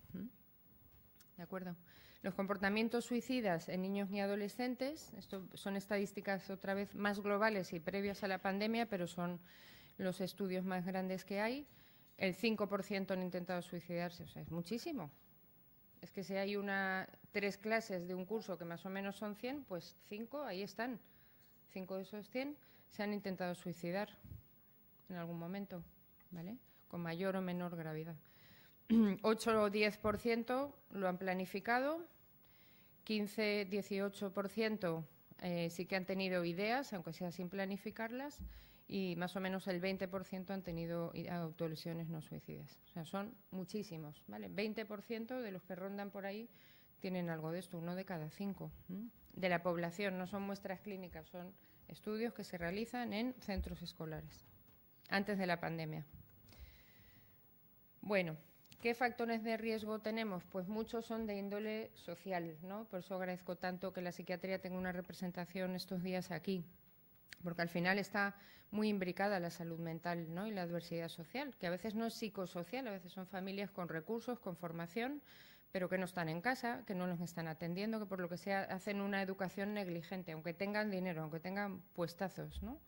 ¿de acuerdo? Los comportamientos suicidas en niños y adolescentes, esto son estadísticas otra vez más globales y previas a la pandemia, pero son los estudios más grandes que hay. El 5% han intentado suicidarse, o sea, es muchísimo. Es que si hay 3 clases de un curso que más o menos son 100, pues 5, ahí están. 5 de esos 100 se han intentado suicidar en algún momento, ¿vale? Con mayor o menor gravedad. 8 o 10% lo han planificado, 15-18% sí que han tenido ideas, aunque sea sin planificarlas, y más o menos el 20% han tenido autolesiones no suicidas. O sea, son muchísimos, ¿vale? 20% de los que rondan por ahí tienen algo de esto, 1 de cada 5. De la población, no son muestras clínicas, son estudios que se realizan en centros escolares, antes de la pandemia. Bueno, ¿qué factores de riesgo tenemos? Pues muchos son de índole social, ¿no? Por eso agradezco tanto que la psiquiatría tenga una representación estos días aquí, porque al final está muy imbricada la salud mental, ¿no?, y la adversidad social, que a veces no es psicosocial, a veces son familias con recursos, con formación, pero que no están en casa, que no los están atendiendo, que por lo que sea hacen una educación negligente, aunque tengan dinero, aunque tengan puestazos, ¿no?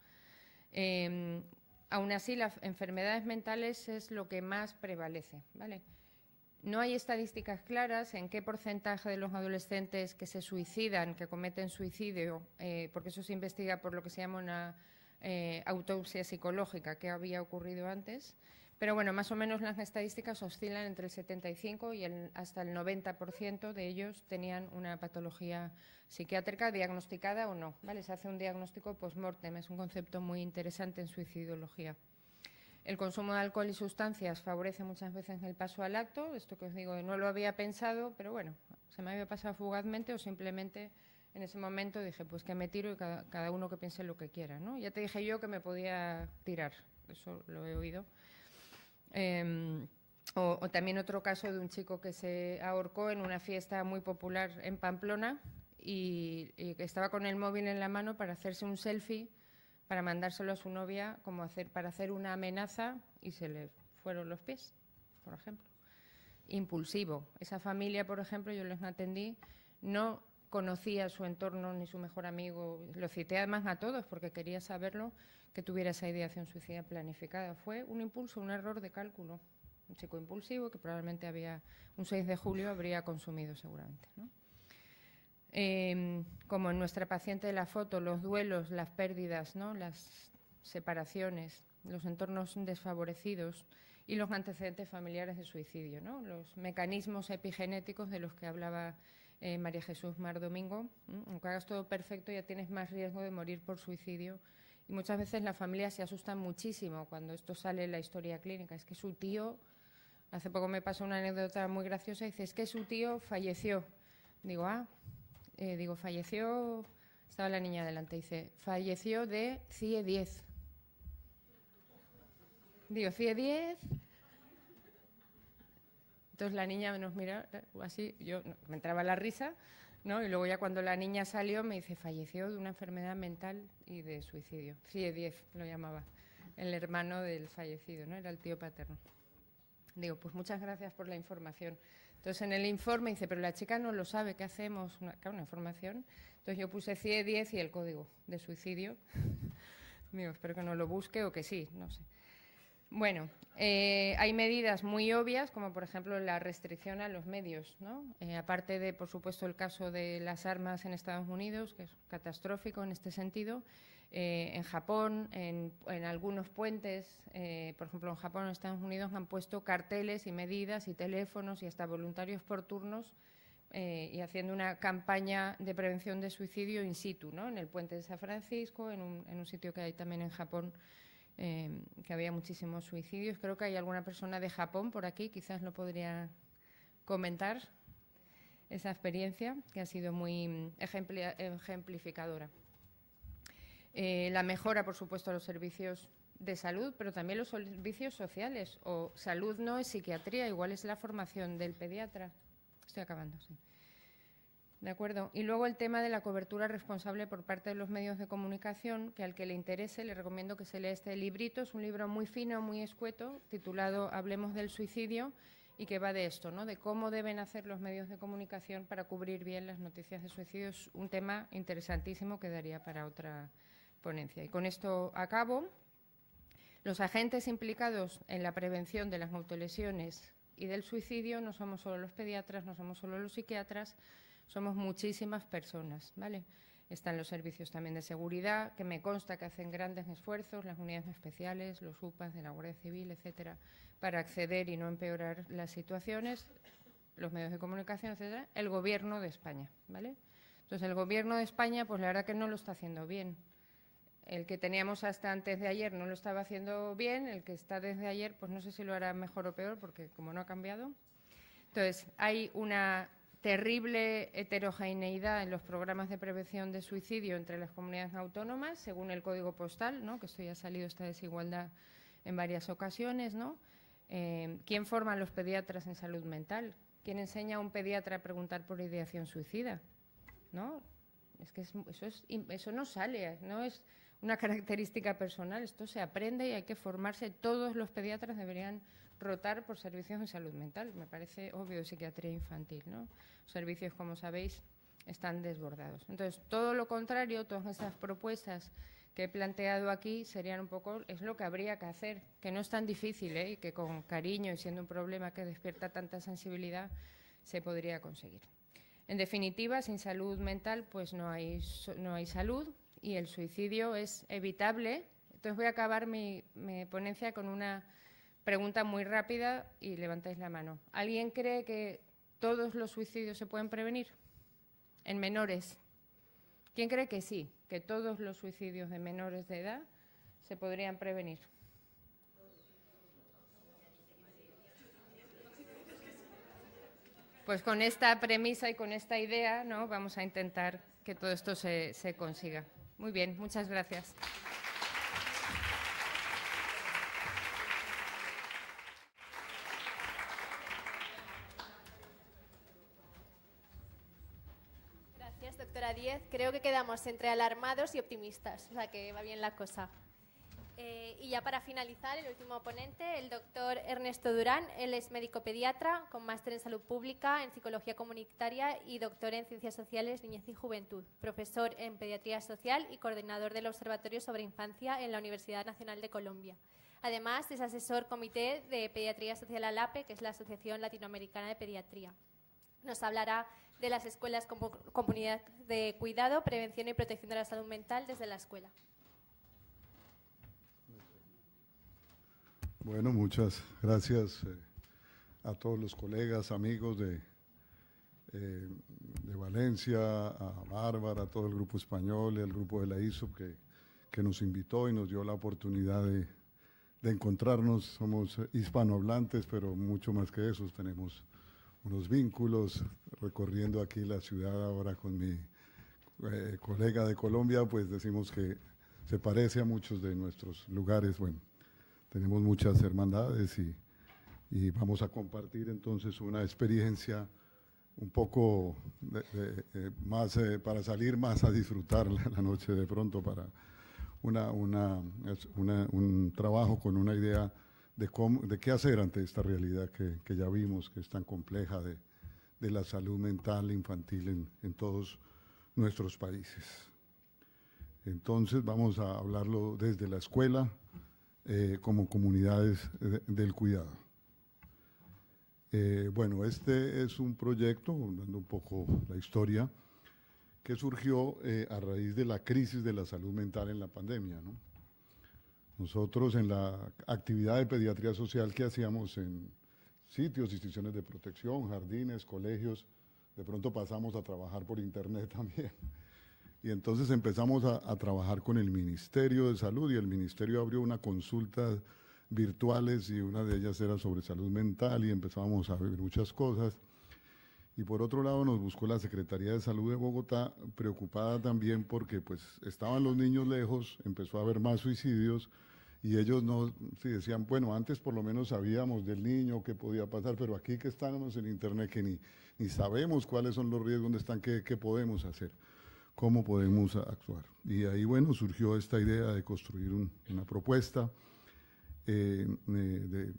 Aún así, las enfermedades mentales es lo que más prevalece, ¿vale? No hay estadísticas claras en qué porcentaje de los adolescentes que se suicidan, que cometen suicidio, porque eso se investiga por lo que se llama una autopsia psicológica, que había ocurrido antes. Pero bueno, más o menos las estadísticas oscilan entre el 75 y hasta el 90% de ellos tenían una patología psiquiátrica diagnosticada o no, ¿vale? Se hace un diagnóstico post-mortem, es un concepto muy interesante en suicidología. El consumo de alcohol y sustancias favorece muchas veces el paso al acto, esto que os digo, no lo había pensado, pero bueno, se me había pasado fugazmente o simplemente en ese momento dije, pues que me tiro y cada uno que piense lo que quiera, ¿no? Ya te dije yo que me podía tirar, eso lo he oído. O también otro caso de un chico que se ahorcó en una fiesta muy popular en Pamplona y que estaba con el móvil en la mano para hacerse un selfie, para mandárselo a su novia para hacer una amenaza y se le fueron los pies, por ejemplo. Impulsivo. Esa familia, por ejemplo, yo les atendí, no conocía su entorno ni su mejor amigo. Lo cité además a todos porque quería saberlo, que tuviera esa ideación suicida planificada. Fue un impulso, un error de cálculo. Un chico impulsivo que probablemente un 6 de julio habría consumido seguramente, ¿no? Como en nuestra paciente de la foto, los duelos, las pérdidas, ¿no?, las separaciones, los entornos desfavorecidos y los antecedentes familiares de suicidio, ¿no?, los mecanismos epigenéticos de los que hablaba María Jesús Mar Domingo. Aunque hagas todo perfecto, ya tienes más riesgo de morir por suicidio. Y muchas veces las familias se asustan muchísimo cuando esto sale en la historia clínica. Es que su tío, hace poco me pasó una anécdota muy graciosa, dice, es que su tío falleció. Digo, falleció, estaba la niña delante, dice, falleció de CIE 10. Digo, CIE 10. Entonces la niña nos mira así, me entraba la risa, ¿no? Y luego ya cuando la niña salió me dice, falleció de una enfermedad mental y de suicidio. CIE 10 lo llamaba, el hermano del fallecido, ¿no? Era el tío paterno. Digo, pues muchas gracias por la información. Entonces, en el informe dice, pero la chica no lo sabe, ¿qué hacemos? Claro, una información. Entonces, yo puse CIE 10 y el código de suicidio. Digo, espero que no lo busque o que sí, no sé. Bueno, hay medidas muy obvias, como por ejemplo la restricción a los medios, ¿no? Aparte de, por supuesto, el caso de las armas en Estados Unidos, que es catastrófico en este sentido. En Japón, en algunos puentes, por ejemplo, en Japón, en Estados Unidos, han puesto carteles y medidas y teléfonos y hasta voluntarios por turnos y haciendo una campaña de prevención de suicidio in situ, ¿no? En el puente de San Francisco, en un sitio que hay también en Japón, que había muchísimos suicidios. Creo que hay alguna persona de Japón por aquí, quizás lo podría comentar, esa experiencia que ha sido muy ejemplificadora. La mejora, por supuesto, de los servicios de salud, pero también los servicios sociales. O salud no es psiquiatría, igual es la formación del pediatra. Estoy acabando, sí. De acuerdo. Y luego el tema de la cobertura responsable por parte de los medios de comunicación, que al que le interese le recomiendo que se lea este librito. Es un libro muy fino, muy escueto, titulado Hablemos del suicidio, y que va de esto, ¿no? De cómo deben hacer los medios de comunicación para cubrir bien las noticias de suicidio. Es un tema interesantísimo que daría para otra ponencia. Y con esto acabo. Los agentes implicados en la prevención de las autolesiones y del suicidio no somos solo los pediatras, no somos solo los psiquiatras, somos muchísimas personas, ¿vale? Están los servicios también de seguridad, que me consta que hacen grandes esfuerzos, las unidades especiales, los UPAs de la Guardia Civil, etcétera, para acceder y no empeorar las situaciones, los medios de comunicación, etcétera, el Gobierno de España, ¿vale? Entonces, el Gobierno de España, pues la verdad que no lo está haciendo bien. El que teníamos hasta antes de ayer no lo estaba haciendo bien, el que está desde ayer, pues no sé si lo hará mejor o peor, porque como no ha cambiado. Entonces, hay una terrible heterogeneidad en los programas de prevención de suicidio entre las comunidades autónomas, según el código postal, ¿no? Que esto ya ha salido, esta desigualdad en varias ocasiones, ¿no? ¿Quién forma a los pediatras en salud mental? ¿Quién enseña a un pediatra a preguntar por ideación suicida? ¿No? Es que eso no sale, no es una característica personal, esto se aprende y hay que formarse. Todos los pediatras deberían rotar por servicios de salud mental, me parece obvio, de psiquiatría infantil, ¿no? Los servicios, como sabéis, están desbordados. Entonces, todo lo contrario, todas esas propuestas que he planteado aquí serían un poco, es lo que habría que hacer, que no es tan difícil, y que con cariño y siendo un problema que despierta tanta sensibilidad, se podría conseguir. En definitiva, sin salud mental, pues no hay salud y el suicidio es evitable. Entonces voy a acabar mi ponencia con una pregunta muy rápida y levantáis la mano. ¿Alguien cree que todos los suicidios se pueden prevenir en menores? ¿Quién cree que sí, que todos los suicidios de menores de edad se podrían prevenir? Pues con esta premisa y con esta idea, ¿no?, vamos a intentar que todo esto se consiga. Muy bien, muchas gracias. Gracias, doctora Díez. Creo que quedamos entre alarmados y optimistas, o sea que va bien la cosa. Y ya para finalizar, el último ponente, el doctor Ernesto Durán. Él es médico pediatra con máster en salud pública, en psicología comunitaria y doctor en ciencias sociales, niñez y juventud, profesor en pediatría social y coordinador del Observatorio sobre Infancia en la Universidad Nacional de Colombia. Además, es asesor comité de Pediatría Social ALAPE, que es la Asociación Latinoamericana de Pediatría. Nos hablará de las escuelas como comunidad de cuidado, prevención y protección de la salud mental desde la escuela. Bueno, muchas gracias a todos los colegas, amigos de Valencia, a Bárbara, a todo el grupo español, el grupo de la ISOP que nos invitó y nos dio la oportunidad de encontrarnos. Somos hispanohablantes, pero mucho más que eso, tenemos unos vínculos recorriendo aquí la ciudad ahora con mi colega de Colombia, pues decimos que se parece a muchos de nuestros lugares. Bueno, tenemos muchas hermandades y vamos a compartir entonces una experiencia un poco más para salir más a disfrutar la noche de pronto, para un trabajo con una idea de qué hacer ante esta realidad que ya vimos, que es tan compleja de la salud mental infantil en todos nuestros países. Entonces vamos a hablarlo desde la escuela como comunidades del cuidado. Bueno, este es un proyecto, dando un poco la historia, que surgió a raíz de la crisis de la salud mental en la pandemia, ¿no? Nosotros en la actividad de pediatría social que hacíamos en sitios, instituciones de protección, jardines, colegios, de pronto pasamos a trabajar por internet también. Y entonces empezamos a trabajar con el Ministerio de Salud y el Ministerio abrió una consulta virtuales y una de ellas era sobre salud mental y empezamos a ver muchas cosas. Y por otro lado nos buscó la Secretaría de Salud de Bogotá, preocupada también porque pues estaban los niños lejos, empezó a haber más suicidios y ellos sí decían, bueno, antes por lo menos sabíamos del niño, qué podía pasar, pero aquí que estamos en internet que ni sabemos cuáles son los riesgos, dónde están, qué podemos hacer, cómo podemos actuar. Y ahí, bueno, surgió esta idea de construir una propuesta,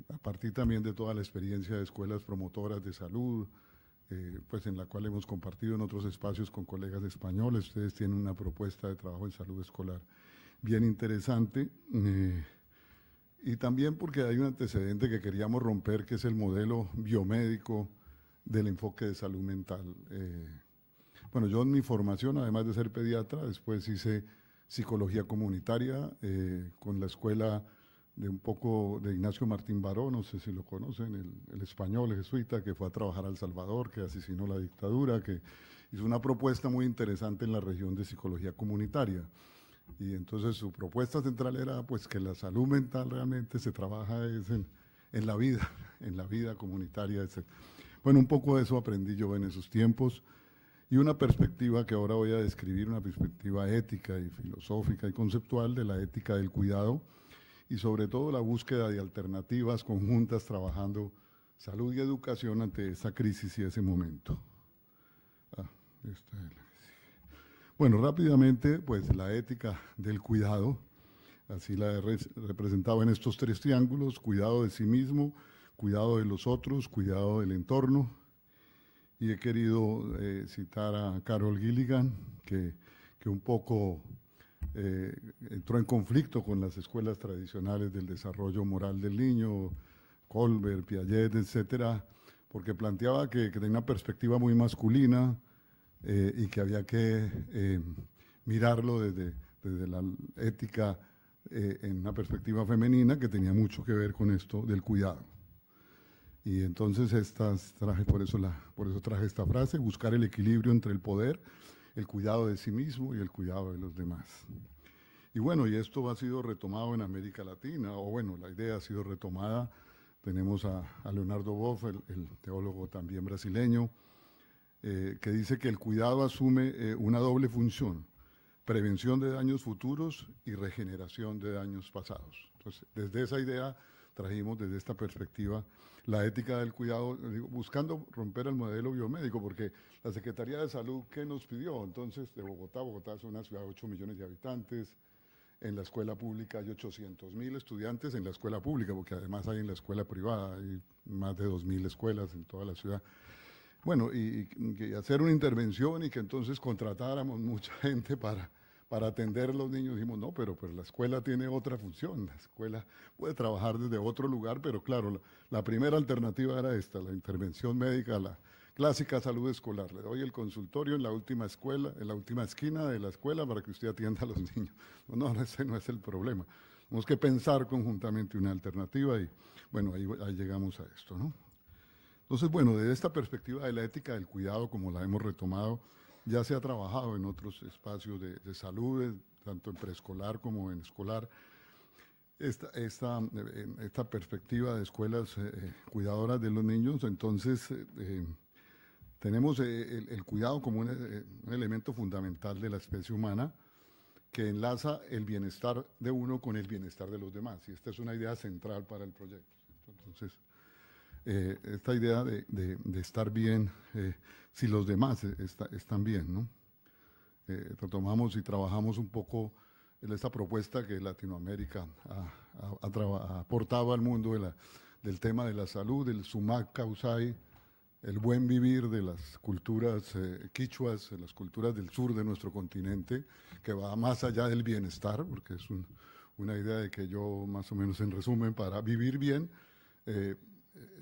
a partir también de toda la experiencia de escuelas promotoras de salud, pues en la cual hemos compartido en otros espacios con colegas españoles. Ustedes tienen una propuesta de trabajo en salud escolar bien interesante, y también porque hay un antecedente que queríamos romper, que es el modelo biomédico del enfoque de salud mental. Bueno, yo en mi formación, además de ser pediatra, después hice psicología comunitaria con la escuela de Ignacio Martín Baró, no sé si lo conocen, el español, el jesuita, que fue a trabajar a El Salvador, que asesinó la dictadura, que hizo una propuesta muy interesante en la región de psicología comunitaria. Y entonces su propuesta central era pues que la salud mental realmente se trabaja en la vida comunitaria, etc. Bueno, un poco de eso aprendí yo en esos tiempos. Y una perspectiva que ahora voy a describir, una perspectiva ética y filosófica y conceptual de la ética del cuidado, y sobre todo la búsqueda de alternativas conjuntas trabajando salud y educación ante esa crisis y ese momento. Bueno, rápidamente, pues la ética del cuidado, así la he representado en estos tres triángulos: cuidado de sí mismo, cuidado de los otros, cuidado del entorno. Y he querido citar a Carol Gilligan, que un poco entró en conflicto con las escuelas tradicionales del desarrollo moral del niño, Colbert, Piaget, etcétera, porque planteaba que tenía una perspectiva muy masculina y que había que mirarlo desde la ética en una perspectiva femenina que tenía mucho que ver con esto del cuidado. Y entonces por eso traje esta frase: buscar el equilibrio entre el poder, el cuidado de sí mismo y el cuidado de los demás. Y bueno, y esto ha sido retomado en América Latina, o bueno, la idea ha sido retomada. Tenemos a Leonardo Boff, el teólogo también brasileño, que dice que el cuidado asume una doble función: prevención de daños futuros y regeneración de daños pasados. Entonces, desde esa idea trajimos, desde esta perspectiva, la ética del cuidado, buscando romper el modelo biomédico, porque la Secretaría de Salud, ¿qué nos pidió? Entonces, de Bogotá es una ciudad de 8 millones de habitantes, en la escuela pública hay 800.000 estudiantes en la escuela pública, porque además hay en la escuela privada, hay más de 2.000 escuelas en toda la ciudad. Bueno, y hacer una intervención y que entonces contratáramos mucha gente para atender a los niños. Dijimos, no, pero la escuela tiene otra función, la escuela puede trabajar desde otro lugar, pero claro, la primera alternativa era esta, la intervención médica, la clásica salud escolar. Le doy el consultorio en la última esquina de la escuela para que usted atienda a los niños. No, ese no es el problema. Tenemos que pensar conjuntamente una alternativa y bueno, ahí llegamos a esto, ¿no? Entonces, bueno, desde esta perspectiva de la ética del cuidado, como la hemos retomado, ya se ha trabajado en otros espacios de salud, tanto en preescolar como en escolar, esta perspectiva de escuelas cuidadoras de los niños. Entonces, tenemos el cuidado como un elemento fundamental de la especie humana que enlaza el bienestar de uno con el bienestar de los demás. Y esta es una idea central para el proyecto. Entonces, esta idea de estar bien si los demás están bien, ¿no? Retomamos y trabajamos un poco esta propuesta que Latinoamérica ha aportado al mundo del tema de la salud, del sumac causai, el buen vivir de las culturas quichuas, de las culturas del sur de nuestro continente, que va más allá del bienestar, porque es una idea de que yo, más o menos en resumen, para vivir bien,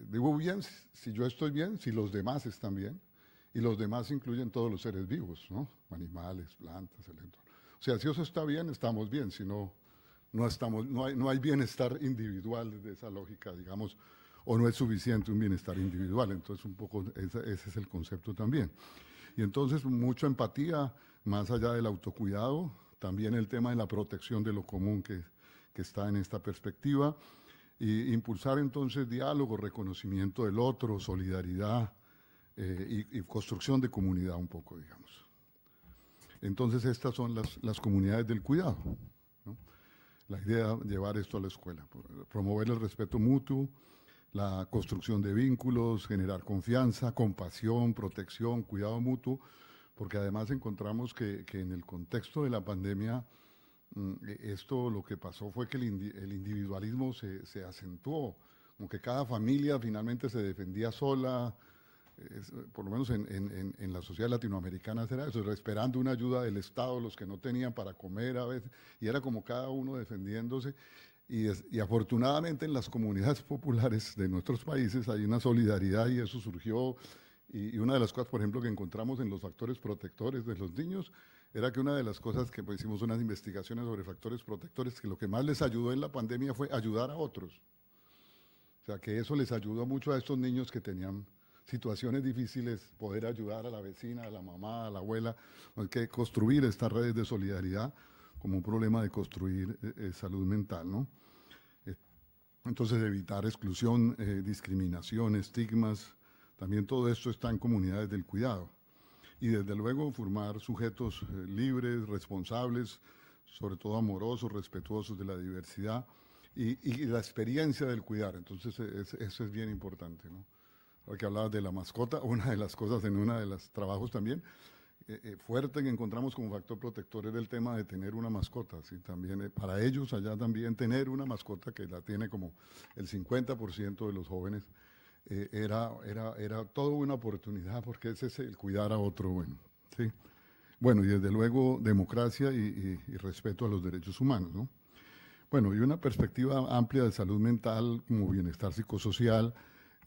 vivo bien si yo estoy bien, si los demás están bien, y los demás incluyen todos los seres vivos, ¿no? Animales, plantas, el entorno. O sea, si eso está bien, estamos bien, si no, no hay bienestar individual de esa lógica, digamos, o no es suficiente un bienestar individual. Entonces, un poco ese es el concepto también. Y entonces, mucha empatía, más allá del autocuidado, también el tema de la protección de lo común que está en esta perspectiva, y impulsar entonces diálogo, reconocimiento del otro, solidaridad y construcción de comunidad un poco, digamos. Entonces, estas son las comunidades del cuidado, ¿no? La idea de llevar esto a la escuela, promover el respeto mutuo, la construcción de vínculos, generar confianza, compasión, protección, cuidado mutuo, porque además encontramos que en el contexto de la pandemia, esto lo que pasó fue que el individualismo se acentuó, como que cada familia finalmente se defendía sola, por lo menos en la sociedad latinoamericana era eso, esperando una ayuda del Estado, los que no tenían para comer a veces, y era como cada uno defendiéndose. Y afortunadamente en las comunidades populares de nuestros países hay una solidaridad y eso surgió. Y una de las cosas, por ejemplo, que encontramos en los factores protectores de los niños, era que una de las cosas que pues, hicimos unas investigaciones sobre factores protectores, que lo que más les ayudó en la pandemia fue ayudar a otros. O sea, que eso les ayudó mucho a estos niños que tenían situaciones difíciles, poder ayudar a la vecina, a la mamá, a la abuela, hay que construir estas redes de solidaridad como un problema de construir salud mental, ¿no? Entonces, evitar exclusión, discriminación, estigmas, también todo esto está en comunidades del cuidado. Y desde luego formar sujetos libres, responsables, sobre todo amorosos, respetuosos de la diversidad y la experiencia del cuidar. Entonces, eso es bien importante, ¿no? Ahora que hablabas de la mascota, una de las cosas en uno de los trabajos también, fuerte que encontramos como factor protector era el tema de tener una mascota, ¿sí? También para ellos allá también tener una mascota que la tiene como el 50% de los jóvenes, era toda una oportunidad porque ese es el cuidar a otro, bueno, ¿sí? Bueno, y desde luego democracia y respeto a los derechos humanos, ¿no? Bueno, y una perspectiva amplia de salud mental como bienestar psicosocial,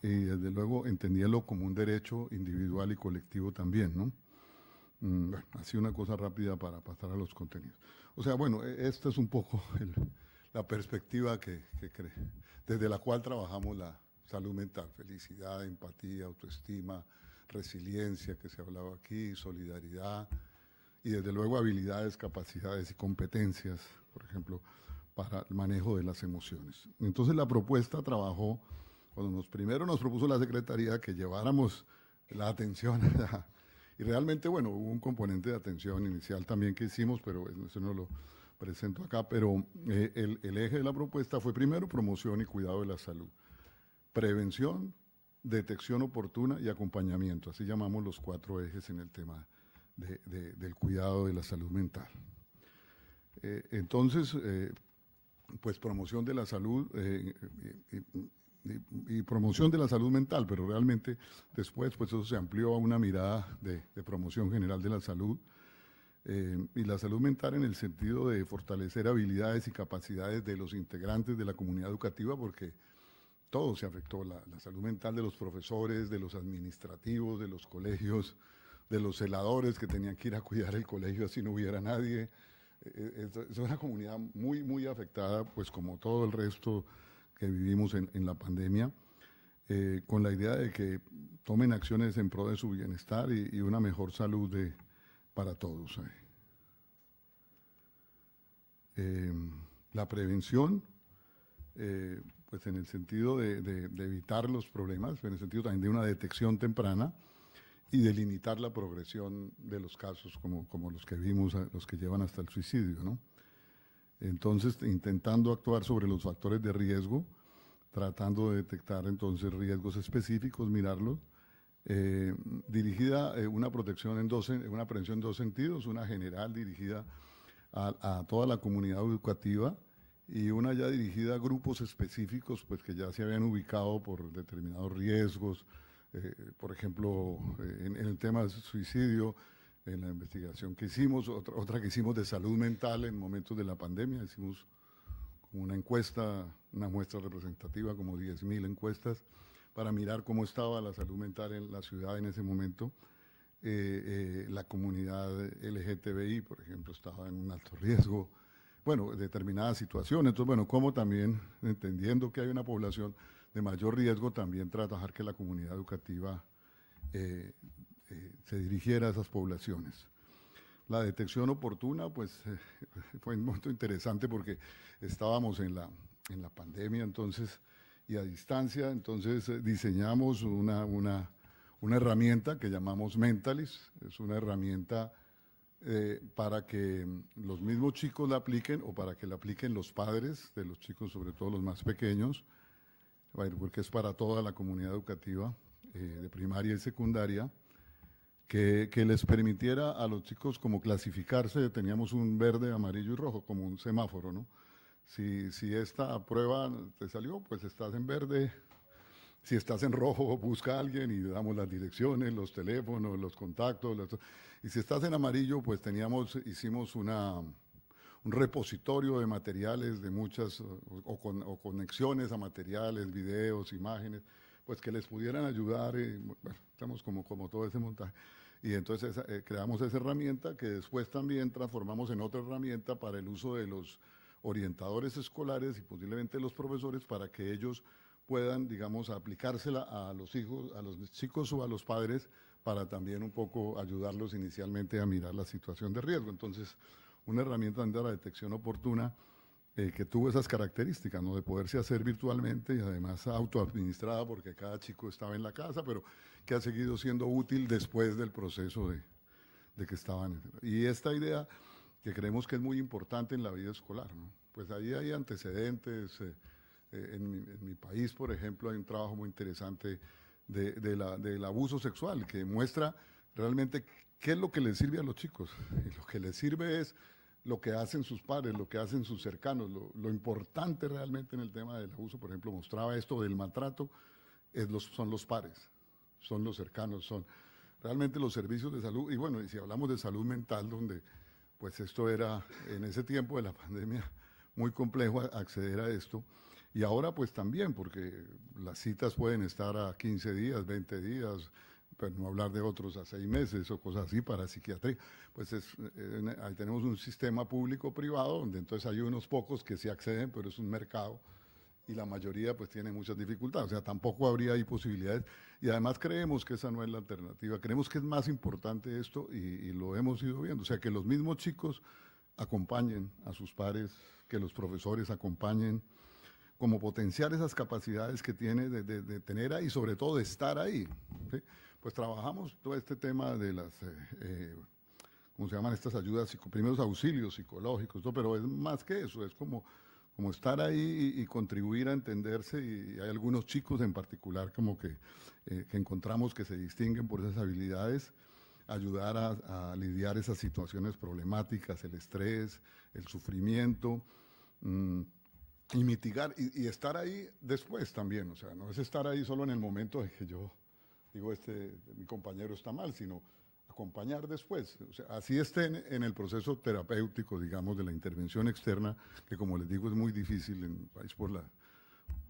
y desde luego entendiéndolo como un derecho individual y colectivo también, ¿no? Bueno, así una cosa rápida para pasar a los contenidos. O sea, bueno, esta es un poco la perspectiva desde la cual trabajamos la salud mental, felicidad, empatía, autoestima, resiliencia, que se ha hablado aquí, solidaridad, y desde luego habilidades, capacidades y competencias, por ejemplo, para el manejo de las emociones. Entonces la propuesta trabajó, cuando primero nos propuso la Secretaría que lleváramos la atención y realmente, bueno, hubo un componente de atención inicial también que hicimos, pero eso no lo presento acá, pero el eje de la propuesta fue primero promoción y cuidado de la salud, prevención, detección oportuna y acompañamiento, así llamamos los 4 ejes en el tema del cuidado de la salud mental. Entonces, pues promoción de la salud y promoción de la salud mental, pero realmente después pues eso se amplió a una mirada de promoción general de la salud y la salud mental en el sentido de fortalecer habilidades y capacidades de los integrantes de la comunidad educativa, porque todo se afectó, la salud mental de los profesores, de los administrativos, de los colegios, de los celadores que tenían que ir a cuidar el colegio así no hubiera nadie. Es una comunidad muy, muy afectada, pues como todo el resto que vivimos en la pandemia, con la idea de que tomen acciones en pro de su bienestar y una mejor salud para todos. La prevención, pues en el sentido de evitar los problemas, en el sentido también de una detección temprana y de limitar la progresión de los casos como los que vimos, los que llevan hasta el suicidio, ¿no? Entonces, intentando actuar sobre los factores de riesgo, tratando de detectar entonces riesgos específicos, mirarlos, dirigida una prevención en 2 sentidos, una general dirigida a toda la comunidad educativa, y una ya dirigida a grupos específicos pues que ya se habían ubicado por determinados riesgos, por ejemplo, en el tema del suicidio, en la investigación que hicimos, otra que hicimos de salud mental en momentos de la pandemia, hicimos como una encuesta, una muestra representativa, como 10.000 encuestas, para mirar cómo estaba la salud mental en la ciudad en ese momento. La comunidad LGTBI, por ejemplo, estaba en un alto riesgo, bueno, determinadas situaciones. Entonces, bueno, como también, entendiendo que hay una población de mayor riesgo, también trabajar que la comunidad educativa se dirigiera a esas poblaciones. La detección oportuna, pues, fue un momento interesante porque estábamos en la pandemia, entonces, y a distancia, entonces diseñamos una herramienta que llamamos Mentalis. Es una herramienta para que los mismos chicos la apliquen o para que la apliquen los padres de los chicos, sobre todo los más pequeños, porque es para toda la comunidad educativa de primaria y secundaria, que les permitiera a los chicos como clasificarse. Teníamos un verde, amarillo y rojo, como un semáforo, ¿no? Si esta prueba te salió, pues estás en verde. Si estás en rojo, busca a alguien y le damos las direcciones, los teléfonos, los contactos. Y si estás en amarillo, pues hicimos un repositorio de materiales de muchas, o conexiones a materiales, videos, imágenes, pues que les pudieran ayudar. Bueno, estamos como todo ese montaje. Y entonces creamos esa herramienta que después también transformamos en otra herramienta para el uso de los orientadores escolares y posiblemente los profesores, para que ellos puedan, digamos, aplicársela a los hijos, a los chicos o a los padres, para también un poco ayudarlos inicialmente a mirar la situación de riesgo. Entonces, una herramienta de la detección oportuna que tuvo esas características, ¿no? De poderse hacer virtualmente y además autoadministrada, porque cada chico estaba en la casa, pero que ha seguido siendo útil después del proceso de que estaban. Y esta idea que creemos que es muy importante en la vida escolar, ¿no? Pues ahí hay antecedentes. En mi país, por ejemplo, hay un trabajo muy interesante del abuso sexual, que muestra realmente qué es lo que les sirve a los chicos. Y lo que les sirve es lo que hacen sus padres, lo que hacen sus cercanos. Lo importante realmente en el tema del abuso, por ejemplo, mostraba esto del maltrato, son los pares, son los cercanos, son realmente los servicios de salud. Y bueno, y si hablamos de salud mental, donde pues esto era en ese tiempo de la pandemia muy complejo acceder a esto. Y ahora pues también, porque las citas pueden estar a 15 días, 20 días, pero no hablar de otros a 6 meses o cosas así para psiquiatría. Pues ahí tenemos un sistema público-privado, donde entonces hay unos pocos que sí acceden, pero es un mercado, y la mayoría pues tiene muchas dificultades. O sea, tampoco habría ahí posibilidades. Y además creemos que esa no es la alternativa. Creemos que es más importante esto, y lo hemos ido viendo. O sea, que los mismos chicos acompañen a sus pares, que los profesores acompañen, como potenciar esas capacidades que tiene de tener ahí, sobre todo de estar ahí, ¿sí? Pues trabajamos todo este tema de las, ¿cómo se llaman estas ayudas? Primeros auxilios psicológicos, todo, pero es más que eso, es como estar ahí y contribuir a entenderse. Y hay algunos chicos en particular como que encontramos que se distinguen por esas habilidades, ayudar a lidiar esas situaciones problemáticas, el estrés, el sufrimiento, y mitigar y estar ahí después también. O sea, no es estar ahí solo en el momento de que yo digo, mi compañero está mal, sino acompañar después. O sea, así estén en el proceso terapéutico, digamos, de la intervención externa, que como les digo es muy difícil en el país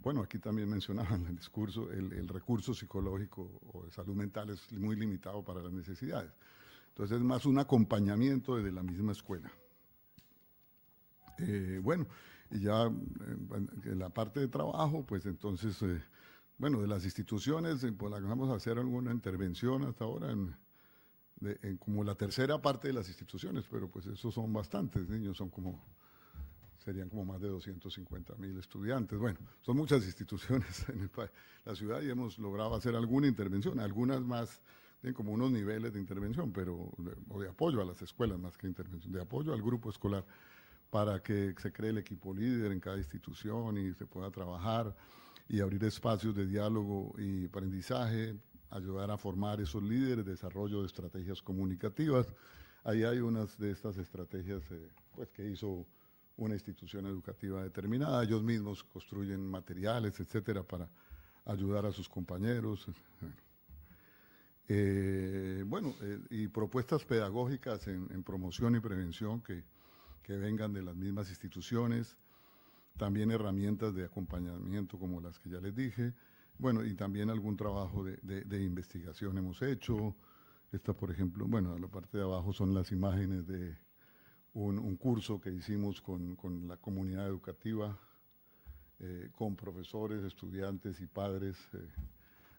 bueno, aquí también mencionaban en el discurso, el recurso psicológico o de salud mental es muy limitado para las necesidades. Entonces es más un acompañamiento desde la misma escuela. Bueno, y ya en la parte de trabajo, pues entonces, bueno, de las instituciones, pues vamos a hacer alguna intervención hasta ahora en como la tercera parte de las instituciones, pero pues esos son bastantes niños, serían como más de 250.000 estudiantes. Bueno, son muchas instituciones en la ciudad, y hemos logrado hacer alguna intervención, algunas más tienen como unos niveles de intervención, o de apoyo a las escuelas más que intervención, de apoyo al grupo escolar, para que se cree el equipo líder en cada institución y se pueda trabajar y abrir espacios de diálogo y aprendizaje, ayudar a formar esos líderes, desarrollo de estrategias comunicativas, ahí hay unas de estas estrategias pues que hizo una institución educativa determinada. Ellos mismos construyen materiales, etcétera, para ayudar a sus compañeros. Y propuestas pedagógicas en promoción y prevención que vengan de las mismas instituciones. También herramientas de acompañamiento como las que ya les dije. Bueno, y también algún trabajo de investigación hemos hecho. Esta, por ejemplo, bueno, a la parte de abajo son las imágenes de un curso que hicimos con la comunidad educativa, con profesores, estudiantes y padres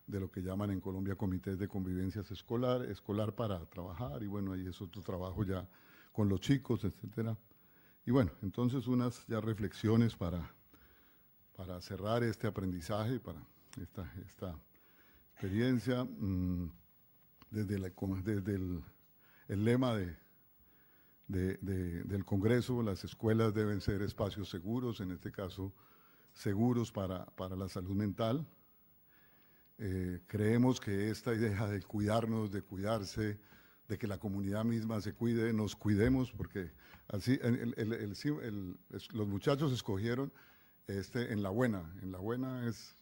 de lo que llaman en Colombia comités de convivencias escolar para trabajar, y bueno, ahí es otro trabajo ya con los chicos, etcétera. Y bueno, entonces unas ya reflexiones para cerrar este aprendizaje, para esta experiencia, desde el lema del Congreso: las escuelas deben ser espacios seguros, en este caso seguros para la salud mental. Creemos que esta idea de cuidarnos, de cuidarse, de que la comunidad misma se cuide, nos cuidemos, porque así los muchachos escogieron en la buena. En la buena es,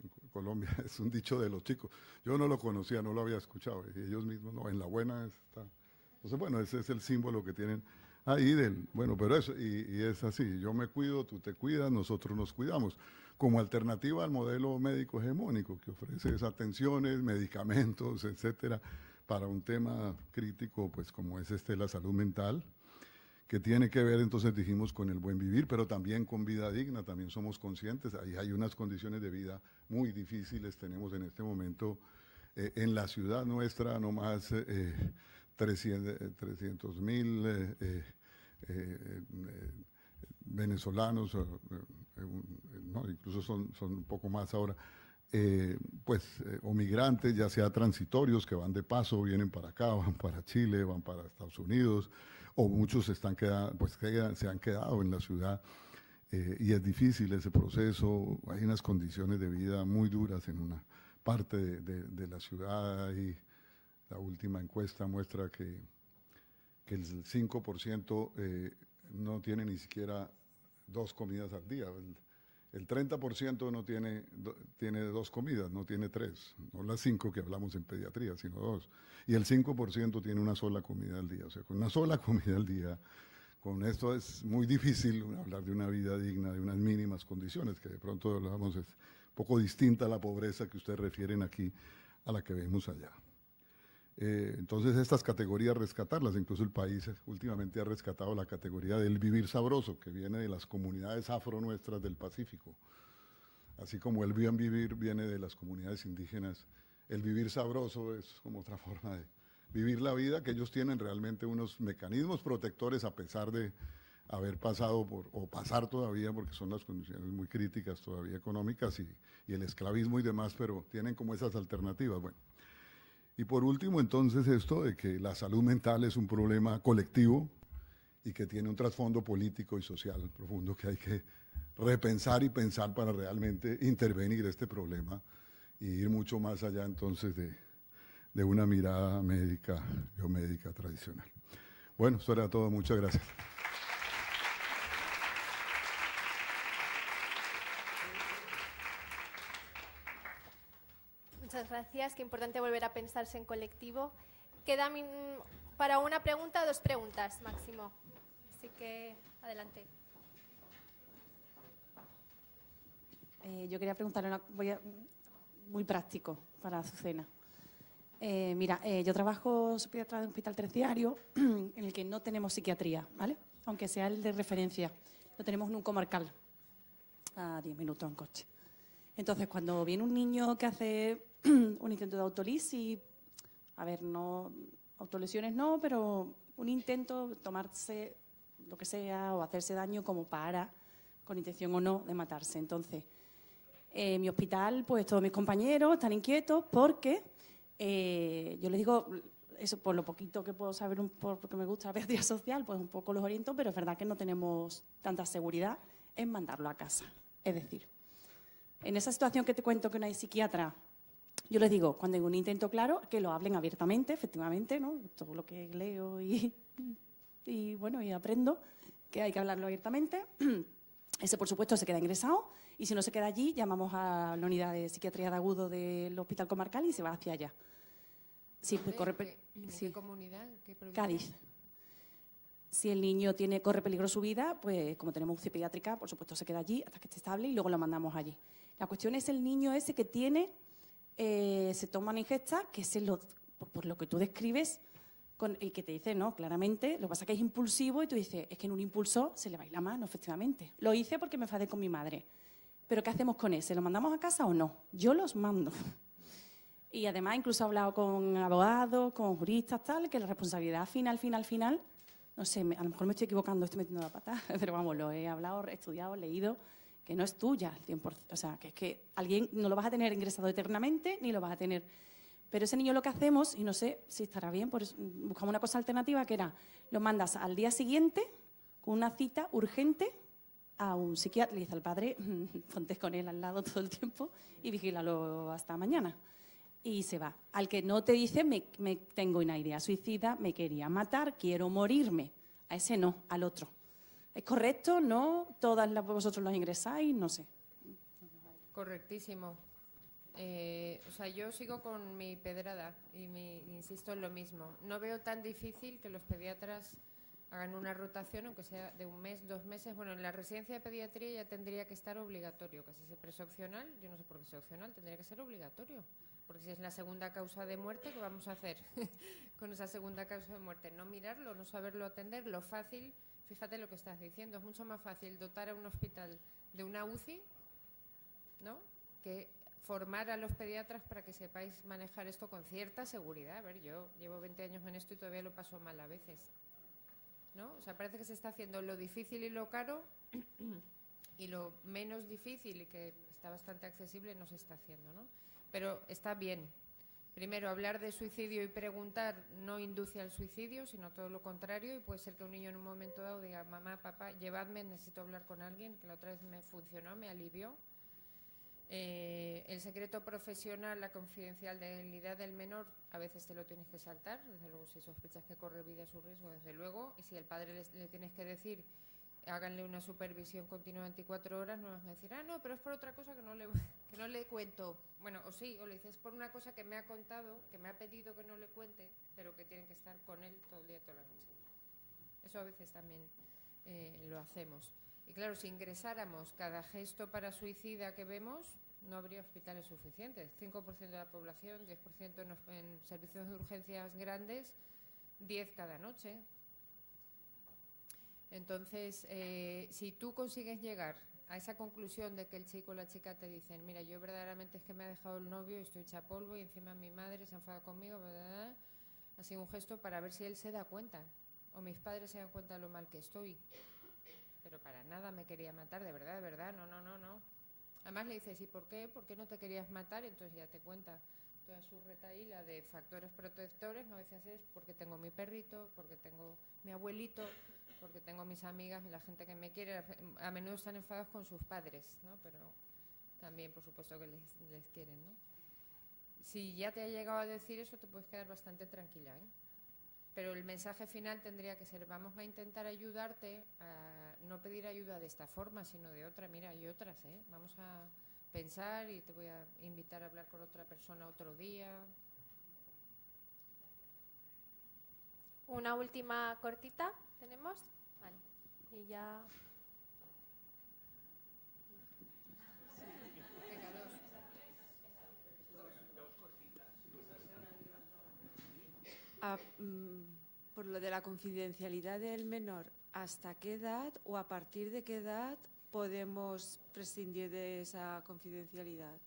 en Colombia, es un dicho de los chicos. Yo no lo conocía, no lo había escuchado, y ellos mismos no, en la buena está. Entonces, bueno, ese es el símbolo que tienen ahí bueno, pero eso, y es así: yo me cuido, tú te cuidas, nosotros nos cuidamos, como alternativa al modelo médico hegemónico que ofrece atenciones, medicamentos, etcétera, para un tema crítico, pues como es la salud mental, que tiene que ver, entonces dijimos, con el buen vivir, pero también con vida digna. También somos conscientes, ahí hay unas condiciones de vida muy difíciles, tenemos en este momento en la ciudad nuestra no más 300.000 venezolanos, no, incluso son un poco más ahora, o migrantes, ya sea transitorios, que van de paso, vienen para acá, van para Chile, van para Estados Unidos, o muchos se han quedado en la ciudad, y es difícil ese proceso. Hay unas condiciones de vida muy duras en una parte de la ciudad, y la última encuesta muestra que el 5% no tiene ni siquiera 2 comidas al día. El 30% no tiene 2 comidas, no tiene 3, no las 5 que hablamos en pediatría, sino 2. Y el 5% tiene una sola comida al día. O sea, con una sola comida al día, con esto es muy difícil hablar de una vida digna, de unas mínimas condiciones, que de pronto hablamos, es un poco distinta a la pobreza que ustedes refieren aquí a la que vemos allá. Entonces, estas categorías, rescatarlas. Incluso el país últimamente ha rescatado la categoría del vivir sabroso, que viene de las comunidades afro nuestras del Pacífico. Así como el bien vivir viene de las comunidades indígenas, el vivir sabroso es como otra forma de vivir la vida, que ellos tienen realmente unos mecanismos protectores, a pesar de haber pasado o pasar todavía, porque son las condiciones muy críticas todavía económicas y el esclavismo y demás, pero tienen como esas alternativas. Bueno. Y por último, entonces, esto de que la salud mental es un problema colectivo y que tiene un trasfondo político y social profundo, que hay que repensar y pensar para realmente intervenir este problema y ir mucho más allá, entonces, de una mirada médica, biomédica tradicional. Bueno, eso era todo. Muchas gracias. Muchas gracias. Qué importante volver a pensarse en colectivo. Queda para una pregunta o 2 preguntas máximo. Así que, adelante. Yo quería preguntarle muy práctico para Azucena. Mira, yo trabajo psiquiatra de un hospital terciario en el que no tenemos psiquiatría, ¿vale? Aunque sea el de referencia. Lo tenemos en un comarcal, a 10 minutos en coche. Entonces, cuando viene un niño que hace un intento de autolisis, a ver, no, autolesiones no, pero un intento, tomarse lo que sea o hacerse daño como con intención o no, de matarse. Entonces, en mi hospital, pues todos mis compañeros están inquietos porque yo les digo, eso por lo poquito que puedo saber, porque me gusta la pedagogía social, pues un poco los oriento, pero es verdad que no tenemos tanta seguridad en mandarlo a casa. Es decir, en esa situación que te cuento que no hay psiquiatra, yo les digo, cuando hay un intento claro, que lo hablen abiertamente, efectivamente, ¿no? Todo lo que leo y y bueno, y aprendo que hay que hablarlo abiertamente. Ese, por supuesto, se queda ingresado y si no se queda allí, llamamos a la unidad de psiquiatría de agudo del Hospital Comarcal y se va hacia allá. Sí, pues ¿En sí. qué comunidad? ¿Qué provincia? Cádiz. Si el niño corre peligro su vida, pues como tenemos UCI pediátrica, por supuesto se queda allí hasta que esté estable y luego lo mandamos allí. La cuestión es el niño ese que tiene, se toma una ingesta, que es por lo que tú describes, y que te dice, no, claramente, lo que pasa es que es impulsivo y tú dices, es que en un impulso se le va a ir la mano, efectivamente. Lo hice porque me enfadé con mi madre. ¿Pero qué hacemos con ese? ¿Lo mandamos a casa o no? Yo los mando. Y además incluso he hablado con abogados, con juristas, tal, que la responsabilidad final, no sé, a lo mejor me estoy equivocando, estoy metiendo la pata, pero vamos, lo he hablado, estudiado, leído, que no es tuya al 100%. O sea, que es que alguien no lo vas a tener ingresado eternamente, ni lo vas a tener. Pero ese niño lo que hacemos, y no sé si estará bien, pues buscamos una cosa alternativa que era, lo mandas al día siguiente con una cita urgente a un psiquiatra, le dice al padre, ponte con él al lado todo el tiempo y vigílalo hasta mañana. Y se va. Al que no te dice, me tengo una idea suicida, me quería matar, quiero morirme. A ese no, al otro. ¿Es correcto? ¿No? ¿Vosotros los ingresáis? No sé. Correctísimo. O sea, yo sigo con mi pedrada y insisto en lo mismo. No veo tan difícil que los pediatras hagan una rotación, aunque sea de 1 mes, 2 meses. Bueno, en la residencia de pediatría ya tendría que estar obligatorio, casi siempre es opcional. Yo no sé por qué es opcional, tendría que ser obligatorio. Porque si es la segunda causa de muerte, ¿qué vamos a hacer con esa segunda causa de muerte? No mirarlo, no saberlo atender, lo fácil, fíjate lo que estás diciendo, es mucho más fácil dotar a un hospital de una UCI, ¿no?, que formar a los pediatras para que sepáis manejar esto con cierta seguridad. A ver, yo llevo 20 años en esto y todavía lo paso mal a veces, ¿no? O sea, parece que se está haciendo lo difícil y lo caro y lo menos difícil y que está bastante accesible no se está haciendo, ¿no? Pero está bien. Primero, hablar de suicidio y preguntar no induce al suicidio, sino todo lo contrario, y puede ser que un niño en un momento dado diga, mamá, papá, llevadme, necesito hablar con alguien, que la otra vez me funcionó, me alivió. El secreto profesional, la confidencialidad del menor, a veces te lo tienes que saltar, desde luego si sospechas que corre vida a su riesgo, desde luego, y si el padre le tienes que decir, háganle una supervisión continua 24 horas, no vas a decir, no, pero es por otra cosa que no le cuento. Bueno, o sí, o le dices por una cosa que me ha contado, que me ha pedido que no le cuente, pero que tienen que estar con él todo el día, toda la noche. Eso a veces también lo hacemos. Y claro, si ingresáramos cada gesto para suicida que vemos, no habría hospitales suficientes. 5% de la población, 10% en servicios de urgencias grandes, 10 cada noche. Entonces, si tú consigues llegar a esa conclusión de que el chico o la chica te dicen, mira, yo verdaderamente es que me ha dejado el novio y estoy hecha polvo y encima mi madre se enfada conmigo, ¿verdad? Ha sido un gesto para ver si él se da cuenta o mis padres se dan cuenta de lo mal que estoy. Pero para nada me quería matar, de verdad, no. Además le dices, ¿y por qué? ¿Por qué no te querías matar? Entonces ya te cuenta toda su retahíla de factores protectores. A veces es porque tengo mi perrito, porque tengo mi abuelito, porque tengo mis amigas, la gente que me quiere. A menudo están enfadados con sus padres, ¿no? Pero también, por supuesto, que les quieren, ¿no? Si ya te ha llegado a decir eso, te puedes quedar bastante tranquila, ¿eh? Pero el mensaje final tendría que ser, vamos a intentar ayudarte a no pedir ayuda de esta forma, sino de otra. Mira, hay otras, ¿eh? Vamos a pensar y te voy a invitar a hablar con otra persona otro día. Una última cortita, ¿tenemos? Vale, y ya... Por lo de la confidencialidad del menor, ¿hasta qué edad o a partir de qué edad podemos prescindir de esa confidencialidad?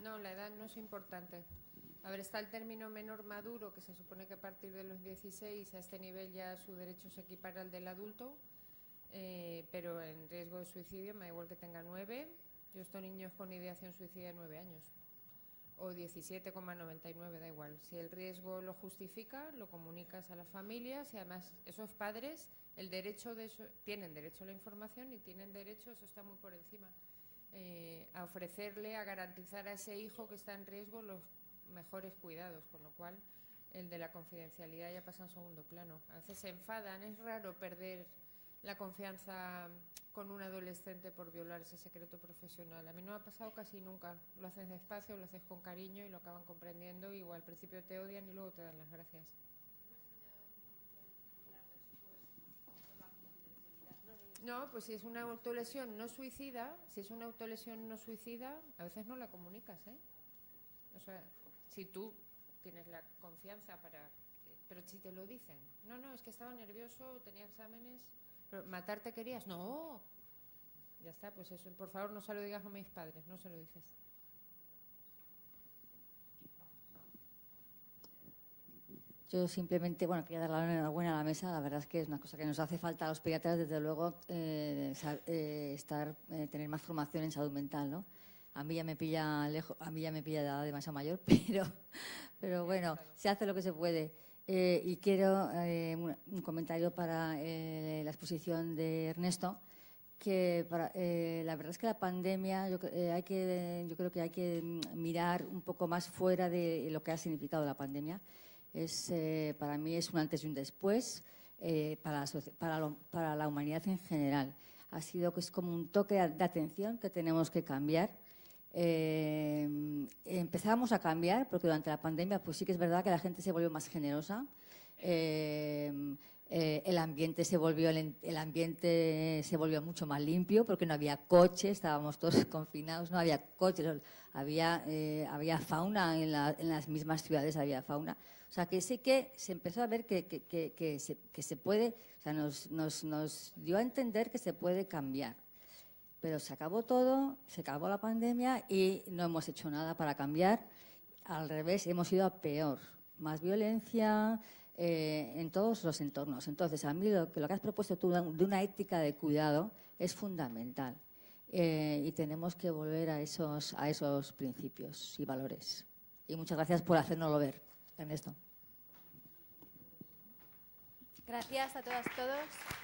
No, la edad no es importante. A ver, está el término menor maduro, que se supone que a partir de los 16 a este nivel ya su derecho se equipara al del adulto, pero en riesgo de suicidio me da igual que tenga 9. Yo estos niños con ideación suicida de 9 años. O 17,99, da igual. Si el riesgo lo justifica, lo comunicas a las familias y además esos padres el derecho de eso, tienen derecho a la información y tienen derecho, eso está muy por encima, a ofrecerle, a garantizar a ese hijo que está en riesgo los mejores cuidados, con lo cual el de la confidencialidad ya pasa en segundo plano. A veces se enfadan, es raro perder la confianza con un adolescente por violar ese secreto profesional. A mí no me ha pasado casi nunca. Lo haces despacio, lo haces con cariño y lo acaban comprendiendo y al principio te odian y luego te dan las gracias. No, pues si es una autolesión no suicida, a veces no la comunicas, ¿eh? O sea, si tú tienes la confianza para... Pero si te lo dicen, no, es que estaba nervioso, tenía exámenes, pero ¿matarte querías? No. Ya está, pues eso, por favor no se lo digas a mis padres, no se lo dices. Yo simplemente, quería dar la enhorabuena a la mesa. La verdad es que es una cosa que nos hace falta a los pediatras, desde luego, tener más formación en salud mental, ¿no? A mí ya me pilla lejos, a mí ya me pilla de edad demasiado mayor, pero bueno, se hace lo que se puede. Y quiero un comentario para la exposición de Ernesto, que la verdad es que la pandemia, yo creo que hay que mirar un poco más fuera de lo que ha significado la pandemia. Para mí es un antes y un después para la humanidad en general. Ha sido que es como un toque de atención que tenemos que cambiar. Empezamos a cambiar porque durante la pandemia pues sí que es verdad que la gente se volvió más generosa. El ambiente se volvió mucho más limpio porque no había coches, estábamos todos confinados, no había coches, había fauna en las mismas ciudades, había fauna. O sea que sí que se empezó a ver que se puede, o sea, nos dio a entender que se puede cambiar. Pero se acabó todo, se acabó la pandemia y no hemos hecho nada para cambiar. Al revés, hemos ido a peor, más violencia en todos los entornos. Entonces, a mí lo que has propuesto tú de una ética de cuidado es fundamental y tenemos que volver a esos principios y valores. Y muchas gracias por hacérnoslo ver, Ernesto. Gracias a todas y todos.